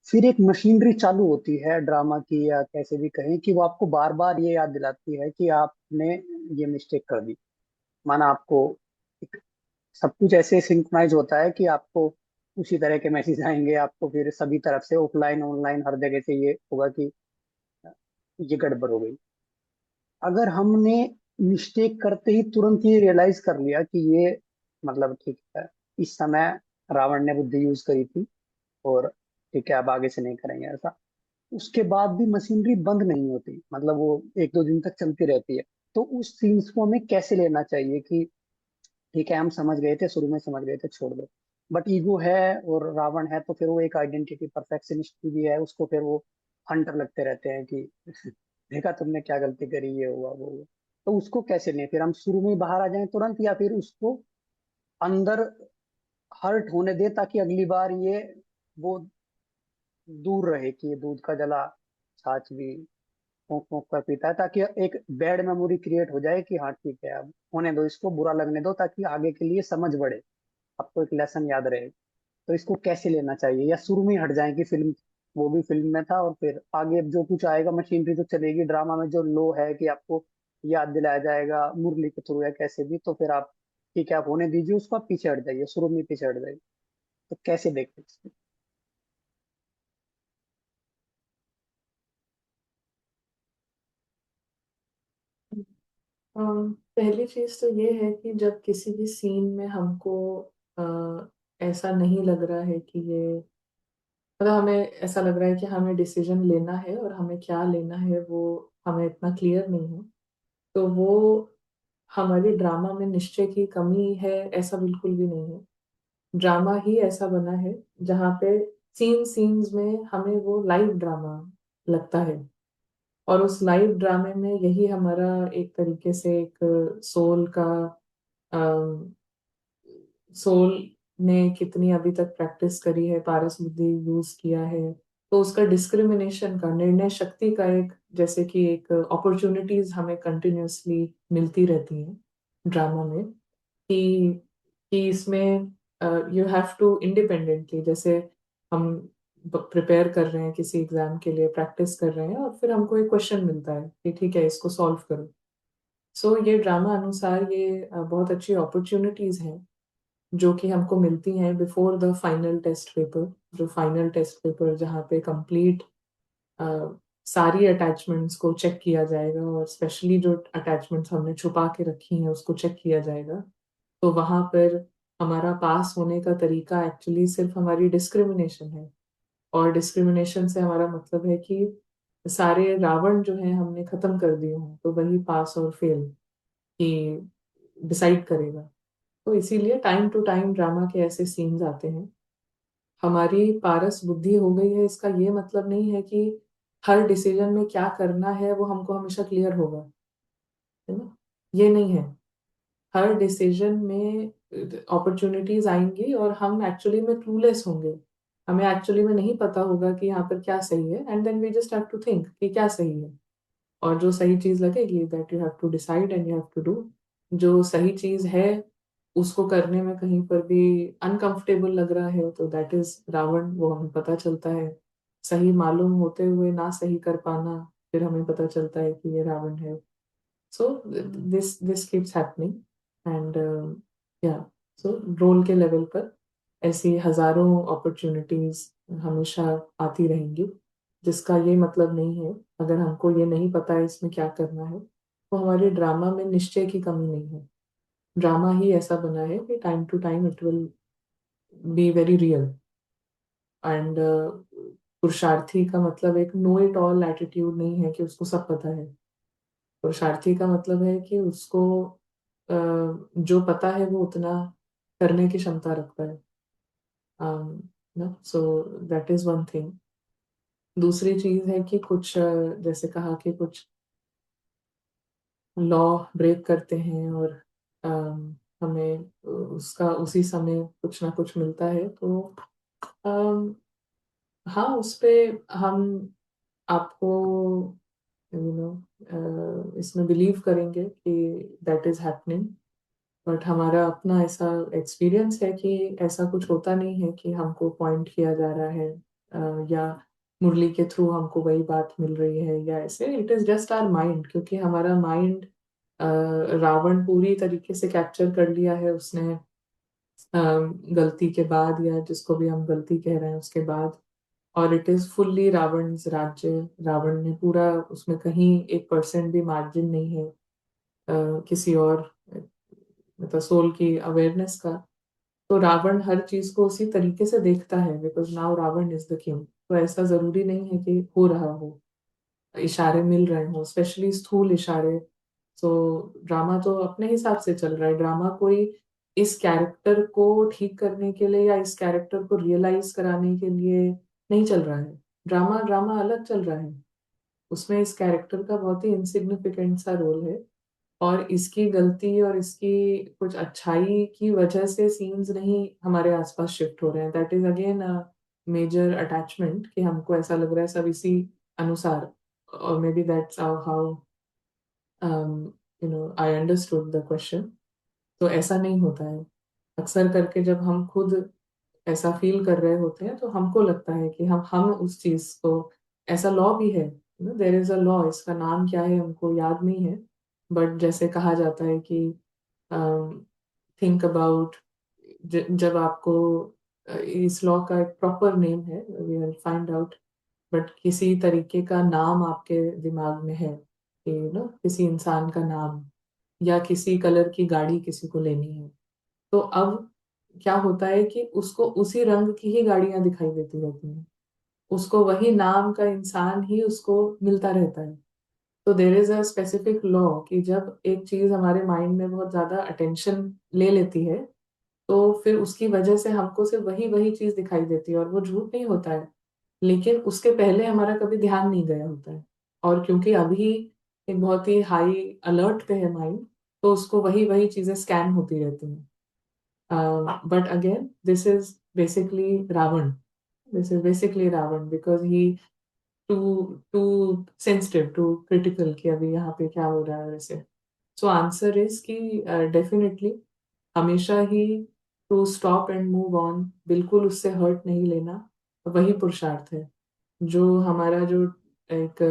फिर एक मशीनरी चालू होती है ड्रामा की, या कैसे भी कहें, कि वो आपको बार बार ये याद दिलाती है कि आपने ये मिस्टेक कर दी। माना आपको एक, सब कुछ ऐसे सिंक्रोनाइज होता है कि आपको उसी तरह के मैसेज आएंगे, आपको फिर सभी तरफ से ऑफलाइन ऑनलाइन हर जगह से ये होगा कि ये गड़बड़ हो गई। अगर हमने मिस्टेक करते ही तुरंत ये रियलाइज कर लिया कि ये मतलब ठीक है, इस समय रावण ने बुद्धि यूज करी थी, और ठीक है अब आगे से नहीं करेंगे ऐसा, उसके बाद भी मशीनरी बंद नहीं होती, मतलब वो एक दो दिन तक चलती रहती है। तो उस सीन्स को हमें कैसे लेना चाहिए कि ठीक है हम समझ गए थे, शुरू में समझ गए थे, छोड़ दो। बट ईगो है और रावण है, तो फिर वो एक आइडेंटिटी परफेक्शनिस्ट भी है, उसको फिर वो हंटर लगते रहते हैं कि देखा तुमने क्या गलती करी, ये हुआ वो हुआ। तो उसको कैसे लें, फिर हम शुरू में ही बाहर आ जाएं तुरंत, या फिर उसको अंदर हर्ट होने दें ताकि अगली बार ये वो दूर रहे, कि ये दूध का जला छाछ भी फूंक फूंक कर पीता है, ताकि एक बैड मेमोरी क्रिएट हो जाए कि हाँ ठीक है अब होने दो, इसको बुरा लगने दो, ताकि आगे के लिए समझ बढ़े, आपको एक लेसन याद रहे। तो इसको कैसे लेना चाहिए, या शुरू में ही हट जाए कि फिल्म वो भी फिल्म में था, और फिर आगे जो कुछ आएगा मशीनरी तो चलेगी ड्रामा में, जो लो है कि आपको याद दिलाया जाएगा मुरली के थ्रू या कैसे भी, तो फिर आप ठीक है आप होने दीजिए उसको, आप पीछे हट जाइए, शुरू में ही पीछे हट जाइए। तो कैसे देखें इसको? पहली चीज तो ये है कि जब किसी भी सीन में हमको अ, ऐसा नहीं लग रहा है कि ये मतलब हमें ऐसा लग रहा है कि हमें डिसीजन लेना है और हमें क्या लेना है वो हमें इतना क्लियर नहीं है, तो वो हमारी ड्रामा में निश्चय की कमी है, ऐसा बिल्कुल भी नहीं है। ड्रामा ही ऐसा बना है जहाँ पे सीन्स में हमें वो लाइव ड्रामा लगता है, और उस लाइव ड्रामे में यही हमारा एक तरीके से एक सोल का सोल ने कितनी अभी तक प्रैक्टिस करी है, पारस बुद्धि यूज किया है, तो उसका डिस्क्रिमिनेशन का, निर्णय शक्ति का एक, जैसे कि एक अपॉर्चुनिटीज हमें कंटिन्यूअसली मिलती रहती हैं ड्रामा में, कि इसमें यू हैव टू इंडिपेंडेंटली, जैसे हम प्रिपेयर कर रहे हैं किसी एग्जाम के लिए, प्रैक्टिस कर रहे हैं, और फिर हमको एक क्वेश्चन मिलता है कि ठीक है इसको सॉल्व करो। सो ये ड्रामा अनुसार ये बहुत अच्छी अपॉर्चुनिटीज हैं जो कि हमको मिलती हैं before the final test paper. जो फाइनल टेस्ट पेपर जहाँ पे कंप्लीट सारी अटैचमेंट्स को चेक किया जाएगा, और स्पेशली जो अटैचमेंट्स हमने छुपा के रखी हैं उसको चेक किया जाएगा। तो वहां पर हमारा पास होने का तरीका एक्चुअली सिर्फ हमारी डिस्क्रिमिनेशन है, और डिस्क्रिमिनेशन से हमारा मतलब है कि सारे रावण जो हैं हमने खत्म कर दिए हों, तो वही पास और फेल की डिसाइड करेगा। तो इसीलिए टाइम टू टाइम ड्रामा के ऐसे सीन्स आते हैं। हमारी पारस बुद्धि हो गई है इसका ये मतलब नहीं है कि हर डिसीजन में क्या करना है वो हमको हमेशा क्लियर होगा, है ना, ये नहीं है। हर डिसीजन में अपॉर्चुनिटीज आएंगी और हम एक्चुअली में क्लूलेस होंगे, हमें एक्चुअली में नहीं पता होगा कि यहाँ पर क्या सही है, and then we just have to think कि क्या सही है, और जो सही चीज लगेगी that you have to decide and you have to do. जो सही चीज है उसको करने में कहीं पर भी अनकंफर्टेबल लग रहा है तो दैट इज रावण, वो हमें पता चलता है। सही मालूम होते हुए ना सही कर पाना, फिर हमें पता चलता है कि ये रावण है। So this keeps happening, and या सो रोल के लेवल पर ऐसी हजारों अपॉर्चुनिटीज हमेशा आती रहेंगी, जिसका ये मतलब नहीं है, अगर हमको ये नहीं पता है इसमें क्या करना है, तो हमारे ड्रामा में निश्चय की कमी नहीं है। ड्रामा ही ऐसा बना है कि time to time it will be very real. And पुरुषार्थी का मतलब एक नो इट ऑल एटीट्यूड नहीं है कि उसको सब पता है। पुरुषार्थी का मतलब है कि उसको जो पता है वो उतना करने की क्षमता रखता है। ना, so that is one thing. दूसरी चीज है कि कुछ जैसे कहा कि कुछ लॉ ब्रेक करते हैं और हमें उसका उसी समय कुछ ना कुछ मिलता है, तो अम, हाँ, उस पे हम आपको इसमें बिलीव करेंगे कि दैट इज हैपनिंग। बट हमारा अपना ऐसा एक्सपीरियंस है कि ऐसा कुछ होता नहीं है कि हमको पॉइंट किया जा रहा है या मुरली के थ्रू हमको वही बात मिल रही है या ऐसे। It is just our mind, क्योंकि हमारा माइंड रावण पूरी तरीके से कैप्चर कर लिया है उसने गलती के बाद, या जिसको भी हम गलती कह रहे हैं उसके बाद। और इट इज फुल्ली रावण राज्य। रावण ने पूरा, उसमें कहीं 1% भी मार्जिन नहीं है किसी और मतलब सोल की अवेयरनेस का। तो रावण हर चीज को उसी तरीके से देखता है, because now Ravan is the king. तो ऐसा जरूरी नहीं है कि हो रहा हो, इशारे मिल रहे हो, स्पेशली स्थूल इशारे। तो ड्रामा तो अपने हिसाब से चल रहा है। ड्रामा कोई इस कैरेक्टर को ठीक करने के लिए या इस कैरेक्टर को रियलाइज कराने के लिए नहीं चल रहा है। ड्रामा ड्रामा अलग चल रहा है, उसमें इस कैरेक्टर का बहुत ही इनसिग्निफिकेंट सा रोल है। और इसकी गलती और इसकी कुछ अच्छाई की वजह से सीन्स नहीं हमारे आसपास शिफ्ट हो रहे हैं। That is again a major attachment, कि हमको ऐसा लग रहा है सब इसी अनुसार। और may be that's how I understood the question. तो ऐसा नहीं होता है। अक्सर करके जब हम खुद ऐसा फील कर रहे होते हैं तो हमको लगता है कि हम उस चीज को, ऐसा लॉ भी है, देयर इज अ लॉ, इसका नाम क्या है हमको याद नहीं है। बट जैसे कहा जाता है कि थिंक अबाउट, जब आपको इस लॉ का एक प्रॉपर नेम है, we will find out. But किसी तरीके का नाम आपके दिमाग में है कि किसी इंसान का नाम, या किसी कलर की गाड़ी किसी को लेनी है। तो अब क्या होता है कि उसको उसी रंग की ही गाड़ियां दिखाई देती रहती हैं, उसको वही नाम का इंसान ही उसको मिलता रहता है। तो there is a specific law कि जब एक चीज हमारे माइंड में बहुत ज्यादा अटेंशन ले लेती है, तो फिर उसकी वजह से हमको सिर्फ वही वही चीज दिखाई देती है। और वो झूठ नहीं होता है, लेकिन उसके पहले हमारा कभी ध्यान नहीं गया होता है। और क्योंकि अभी एक बहुत ही हाई अलर्ट पे है माइंड, तो उसको वही वही चीजें स्कैन होती रहती हैं। But again, this is basically Ravan. This is basically Ravan because he too sensitive, too critical कि अभी यहाँ पे क्या हो रहा है वैसे। So answer is कि definitely हमेशा ही to stop and move on, बिल्कुल उससे हर्ट नहीं लेना, वही पुरुषार्थ है। जो हमारा जो एक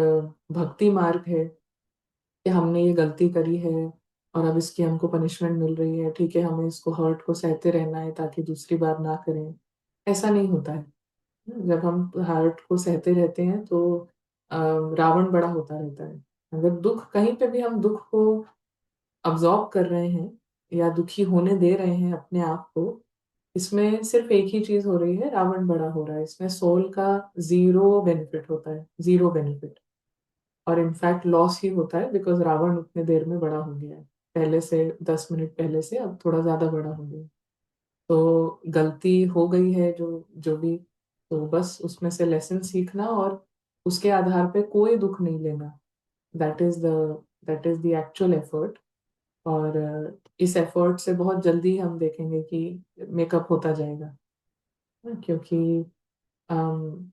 भक्ति मार्ग है कि हमने ये गलती करी है और अब इसकी हमको पनिशमेंट मिल रही है, ठीक है, हमें इसको हर्ट को सहते रहना है ताकि दूसरी बार ना करें। ऐसा नहीं होता है। जब हम हर्ट को सहते रहते हैं तो रावण बड़ा होता रहता है। अगर दुख कहीं पे भी हम दुख को अब्जॉर्ब कर रहे हैं या दुखी होने दे रहे हैं अपने आप को, इसमें सिर्फ एक ही चीज हो रही है, रावण बड़ा हो रहा है। इसमें सोल का जीरो बेनिफिट होता है, जीरो बेनिफिट। और इनफैक्ट लॉस ही होता है, बिकॉज रावण उतने देर में बड़ा हो गया है, पहले से 10 मिनट पहले से अब थोड़ा ज्यादा बड़ा हो गया है। तो गलती हो गई है जो जो भी, तो बस उसमें से लेसन सीखना और उसके आधार पे कोई दुख नहीं लेना। That is the that is the actual effort. और इस एफर्ट से बहुत जल्दी हम देखेंगे कि मेकअप होता जाएगा। क्योंकि अम,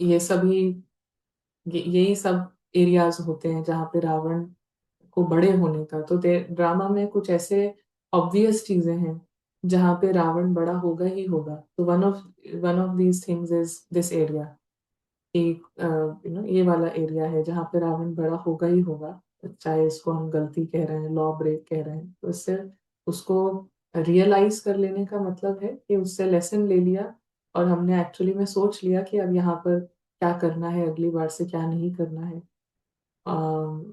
ये सभी यही सब एरियाज होते हैं जहाँ पे रावण को बड़े होने का। तो ड्रामा में कुछ ऐसे ऑब्वियस चीजें हैं जहाँ पे रावण बड़ा होगा ही होगा। तो one of these things is this area. एक ये वाला एरिया है जहाँ पे रावण बड़ा होगा ही होगा। चाहे इसको हम गलती कह रहे हैं, लॉ ब्रेक कह रहे हैं, तो इससे उसको रियलाइज कर लेने का मतलब है कि उससे लेसन ले लिया और हमने एक्चुअली में सोच लिया कि अब यहाँ पर क्या करना है, अगली बार से क्या नहीं करना है,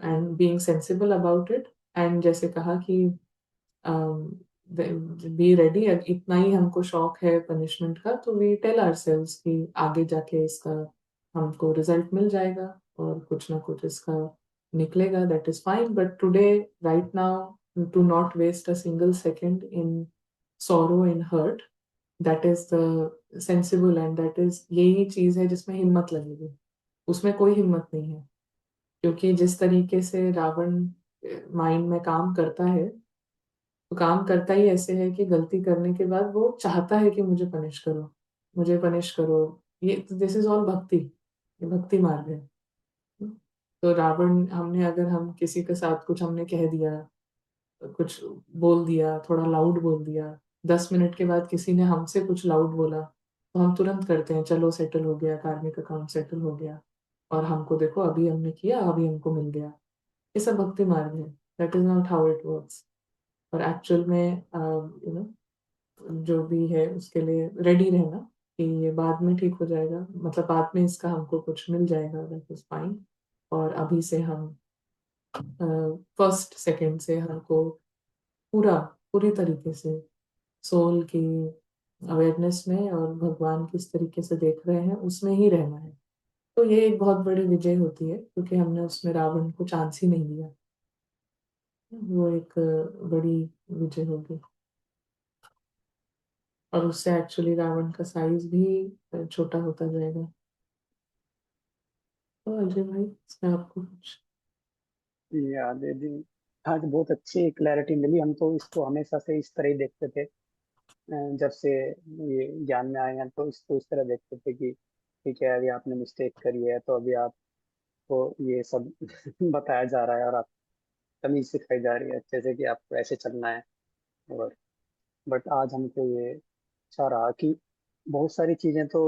and being sensible about it. And जैसे कहा कि बी रेडी, इतना ही हमको शौक है पनिशमेंट का तो वी टेल आवरसेल्व्स कि आगे जाके इसका हमको रिजल्ट मिल जाएगा और कुछ ना कुछ इसका निकलेगा, that is fine, but today right now to not waste a single second in sorrow and hurt, that is the sensible and that is यही चीज है जिसमें हिम्मत लगेगी, उसमें कोई हिम्मत नहीं है, क्योंकि जिस तरीके से रावण माइंड में काम करता है, तो काम करता ही ऐसे है कि गलती करने के बाद वो चाहता है कि मुझे पनिश करो, मुझे पनिश करो। ये दिस इज ऑल भक्ति, ये भक्ति मार्ग है। तो रावण, हमने अगर हम किसी के साथ कुछ हमने कह दिया, कुछ बोल दिया, थोड़ा लाउड बोल दिया, 10 मिनट के बाद किसी ने हमसे कुछ लाउड बोला, तो हम तुरंत करते हैं चलो सेटल हो गया, कार्मिक अकाउंट सेटल हो गया, और हमको देखो अभी हमने किया, अभी हमको मिल गया। ये सब भक्ति मार्ग है, that is not how it works. और एक्चुअल में यू नो जो भी है उसके लिए रेडी रहना कि ये बाद में ठीक हो जाएगा, मतलब बाद में इसका हमको कुछ मिल जाएगा, दैट इज फाइन। और अभी से हम फर्स्ट सेकंड से हमको पूरी तरीके से सोल की अवेयरनेस में और भगवान किस तरीके से देख रहे हैं उसमें ही रहना है। तो ये एक बहुत बड़ी विजय होती है, क्योंकि हमने उसमें रावण को चांस ही नहीं दिया, वो एक बड़ी विजय होगी। और उससे एक्चुअली रावण का साइज भी छोटा होता जाएगा। तो अजय भाई, इसमें आपको कुछ? याद दीदी, आज बहुत अच्छी क्लैरिटी मिली। हम तो इसको हमेशा से इस तरह ही देखते थे, जब से ये ज्ञान में आए हैं तो इसको इस तरह देखते थे कि ठीक है, अभी आपने मिस्टेक करी है तो अभी आपको ये सब बताया जा रहा है और आप तमीज सिखाई जा रही है अच्छे से कि आपको ऐसे चलना है। और बट आज हमको ये अच्छा रहा कि बहुत सारी चीजें तो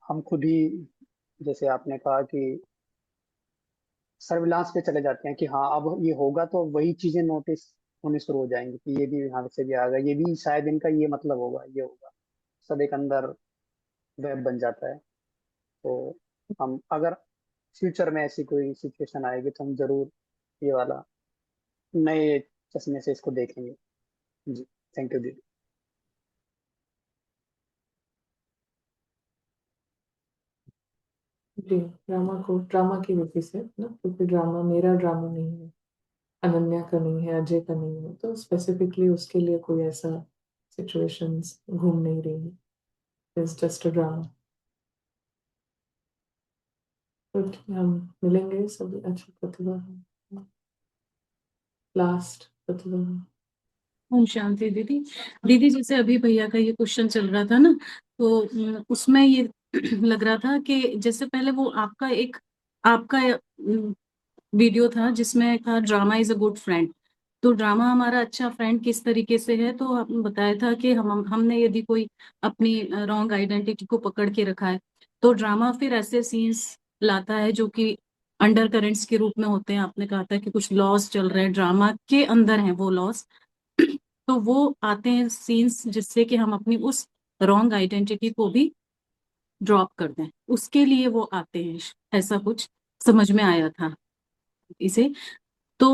हम खुद ही, जैसे आपने कहा कि सर्विलांस पे चले जाते हैं कि हाँ अब ये होगा, तो वही चीजें नोटिस होने शुरू हो जाएंगी कि ये भी यहाँ से भी आ गया, ये भी शायद इनका ये मतलब होगा, ये होगा, सब एक अंदर वेब बन जाता है। तो हम अगर फ्यूचर में ऐसी कोई सिचुएशन आएगी तो हम जरूर ये वाला नए चश्मे से इसको देखेंगे। जी, थैंक यू दीदी। जी, ड्रामा को ड्रामा की रीति से ना, क्योंकि ड्रामा मेरा ड्रामा नहीं है, अनन्या का नहीं है, अजय का नहीं है, तो स्पेसिफिकली उसके लिए कोई ऐसा सिचुएशंस घूम नहीं रही है, इट्स जस्ट अ ड्रामा। तो हम मिलेंगे सभी अच्छी प्रतिभा, लास्ट प्रतिभा। ओम शांति दीदी। दीदी जैसे अभी भैया का ये क्वेश्चन चल रहा था ना, तो उसमें ये लग रहा था कि जैसे पहले वो आपका वीडियो था जिसमें था drama is a good friend. तो ड्रामा हमारा अच्छा फ्रेंड किस तरीके से है, तो हम बताया था कि हमने यदि कोई अपनी रॉन्ग आइडेंटिटी को पकड़ के रखा है, तो ड्रामा फिर ऐसे सीन्स लाता है जो कि अंडर करेंट्स के रूप में होते हैं। आपने कहा था कि कुछ लॉस चल रहे हैं, ड्रामा के अंदर हैं वो लॉस। तो वो आते हैं सीन्स जिससे कि हम अपनी उस रॉन्ग आइडेंटिटी को भी ड्रॉप कर दें, उसके लिए वो आते हैं। ऐसा कुछ समझ में आया था इसे। तो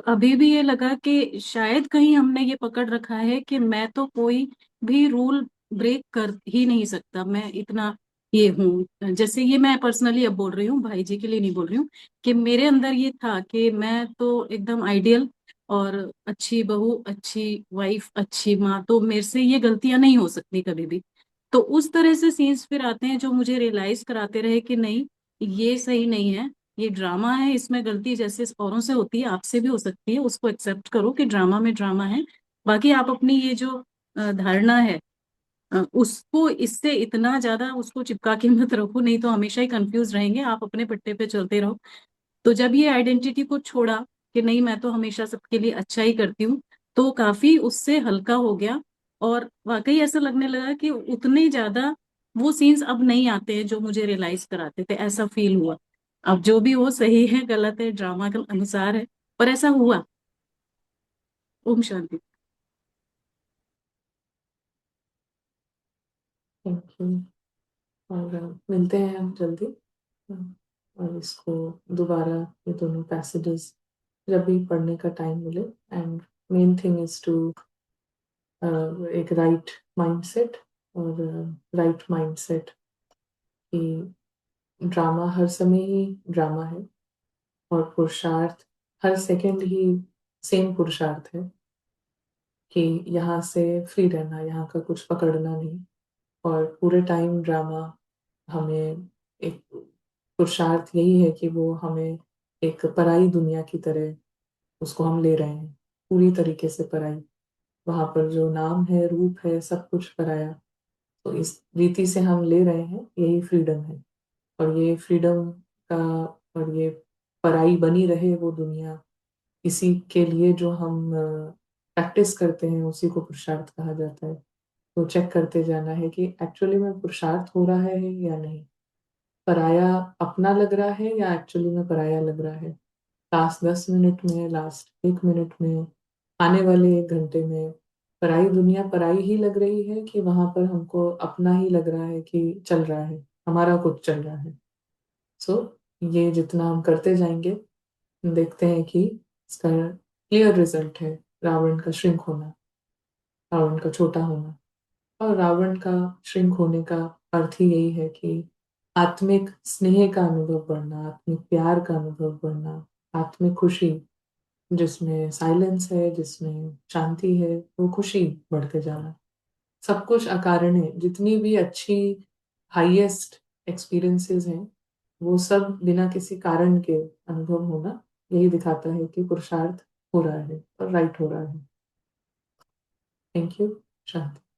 अभी भी ये लगा कि शायद कहीं हमने ये पकड़ रखा है कि मैं तो कोई भी रूल ब्रेक कर ही नहीं सकता, मैं इतना ये हूँ। जैसे ये मैं पर्सनली अब बोल रही हूँ, भाई जी के लिए नहीं बोल रही हूँ, कि मेरे अंदर ये था कि मैं तो एकदम आइडियल और अच्छी बहू, अच्छी वाइफ, अच्छी माँ, तो मेरे से ये गलतियां नहीं हो सकती कभी भी। तो उस तरह से सीन्स फिर आते हैं जो मुझे रियलाइज कराते रहे कि नहीं, ये सही नहीं है, ये ड्रामा है, इसमें गलती जैसे औरों से होती है आपसे भी हो सकती है, उसको एक्सेप्ट करो कि ड्रामा में ड्रामा है। बाकी आप अपनी ये जो धारणा है, उसको इससे इतना ज्यादा उसको चिपका के मत रखो, नहीं तो हमेशा ही कंफ्यूज रहेंगे, आप अपने पट्टे पे चलते रहो। तो जब ये आइडेंटिटी को छोड़ा कि नहीं मैं तो हमेशा सबके लिए अच्छा ही करती हूँ, तो काफी उससे हल्का हो गया। और वाकई ऐसा लगने लगा कि उतने ज्यादा वो सीन्स अब नहीं आते हैं जो मुझे रियलाइज कराते थे, ऐसा फील हुआ। अब जो भी हो, सही है गलत है ड्रामा के अनुसार है, पर ऐसा हुआ। ओम शांति। Thank you. और मिलते हैं हम जल्दी, और इसको दोबारा ये दोनों पैसेजेस जब भी पढ़ने का टाइम मिले। And main thing is to एक राइट माइंडसेट, और राइट माइंडसेट कि ड्रामा हर समय ही ड्रामा है, और पुरुषार्थ हर सेकंड ही सेम पुरुषार्थ है कि यहाँ से फ्री रहना, यहाँ का कुछ पकड़ना नहीं। और पूरे टाइम ड्रामा हमें एक पुरुषार्थ यही है कि वो हमें एक पराई दुनिया की तरह उसको हम ले रहे हैं, पूरी तरीके से पराई। वहां पर जो नाम है, रूप है, सब कुछ पराया। तो इस रीति से हम ले रहे हैं, यही फ्रीडम है। और ये फ्रीडम का, और ये पराई बनी रहे वो दुनिया, इसी के लिए जो हम प्रैक्टिस करते हैं उसी को पुरुषार्थ कहा जाता है। तो चेक करते जाना है कि एक्चुअली में पुरुषार्थ हो रहा है या नहीं, पराया अपना लग रहा है या एक्चुअली में पराया लग रहा है। लास्ट 10 मिनट में, लास्ट 1 मिनट में, आने वाले 1 घंटे में पराई दुनिया पराई ही लग रही है, कि वहां पर हमको अपना ही लग रहा है कि चल रहा है, हमारा कुछ चल रहा है। सो ये जितना हम करते जाएंगे, देखते हैं कि इसका क्लियर रिजल्ट है रावण का श्रिंक होना, रावण का छोटा होना। और रावण का श्रिंक होने का अर्थ ही यही है कि आत्मिक स्नेह का अनुभव बढ़ना, आत्मिक प्यार का अनुभव बढ़ना, आत्मिक खुशी, जिसमें साइलेंस है, जिसमें शांति है, वो खुशी बढ़ते जाना। सब कुछ अकारण, जितनी भी अच्छी हाईएस्ट एक्सपीरियंसेस हैं, वो सब बिना किसी कारण के अनुभव होना, यही दिखाता है कि पुरुषार्थ हो रहा है और राइट हो रहा है। Thank you. शांति।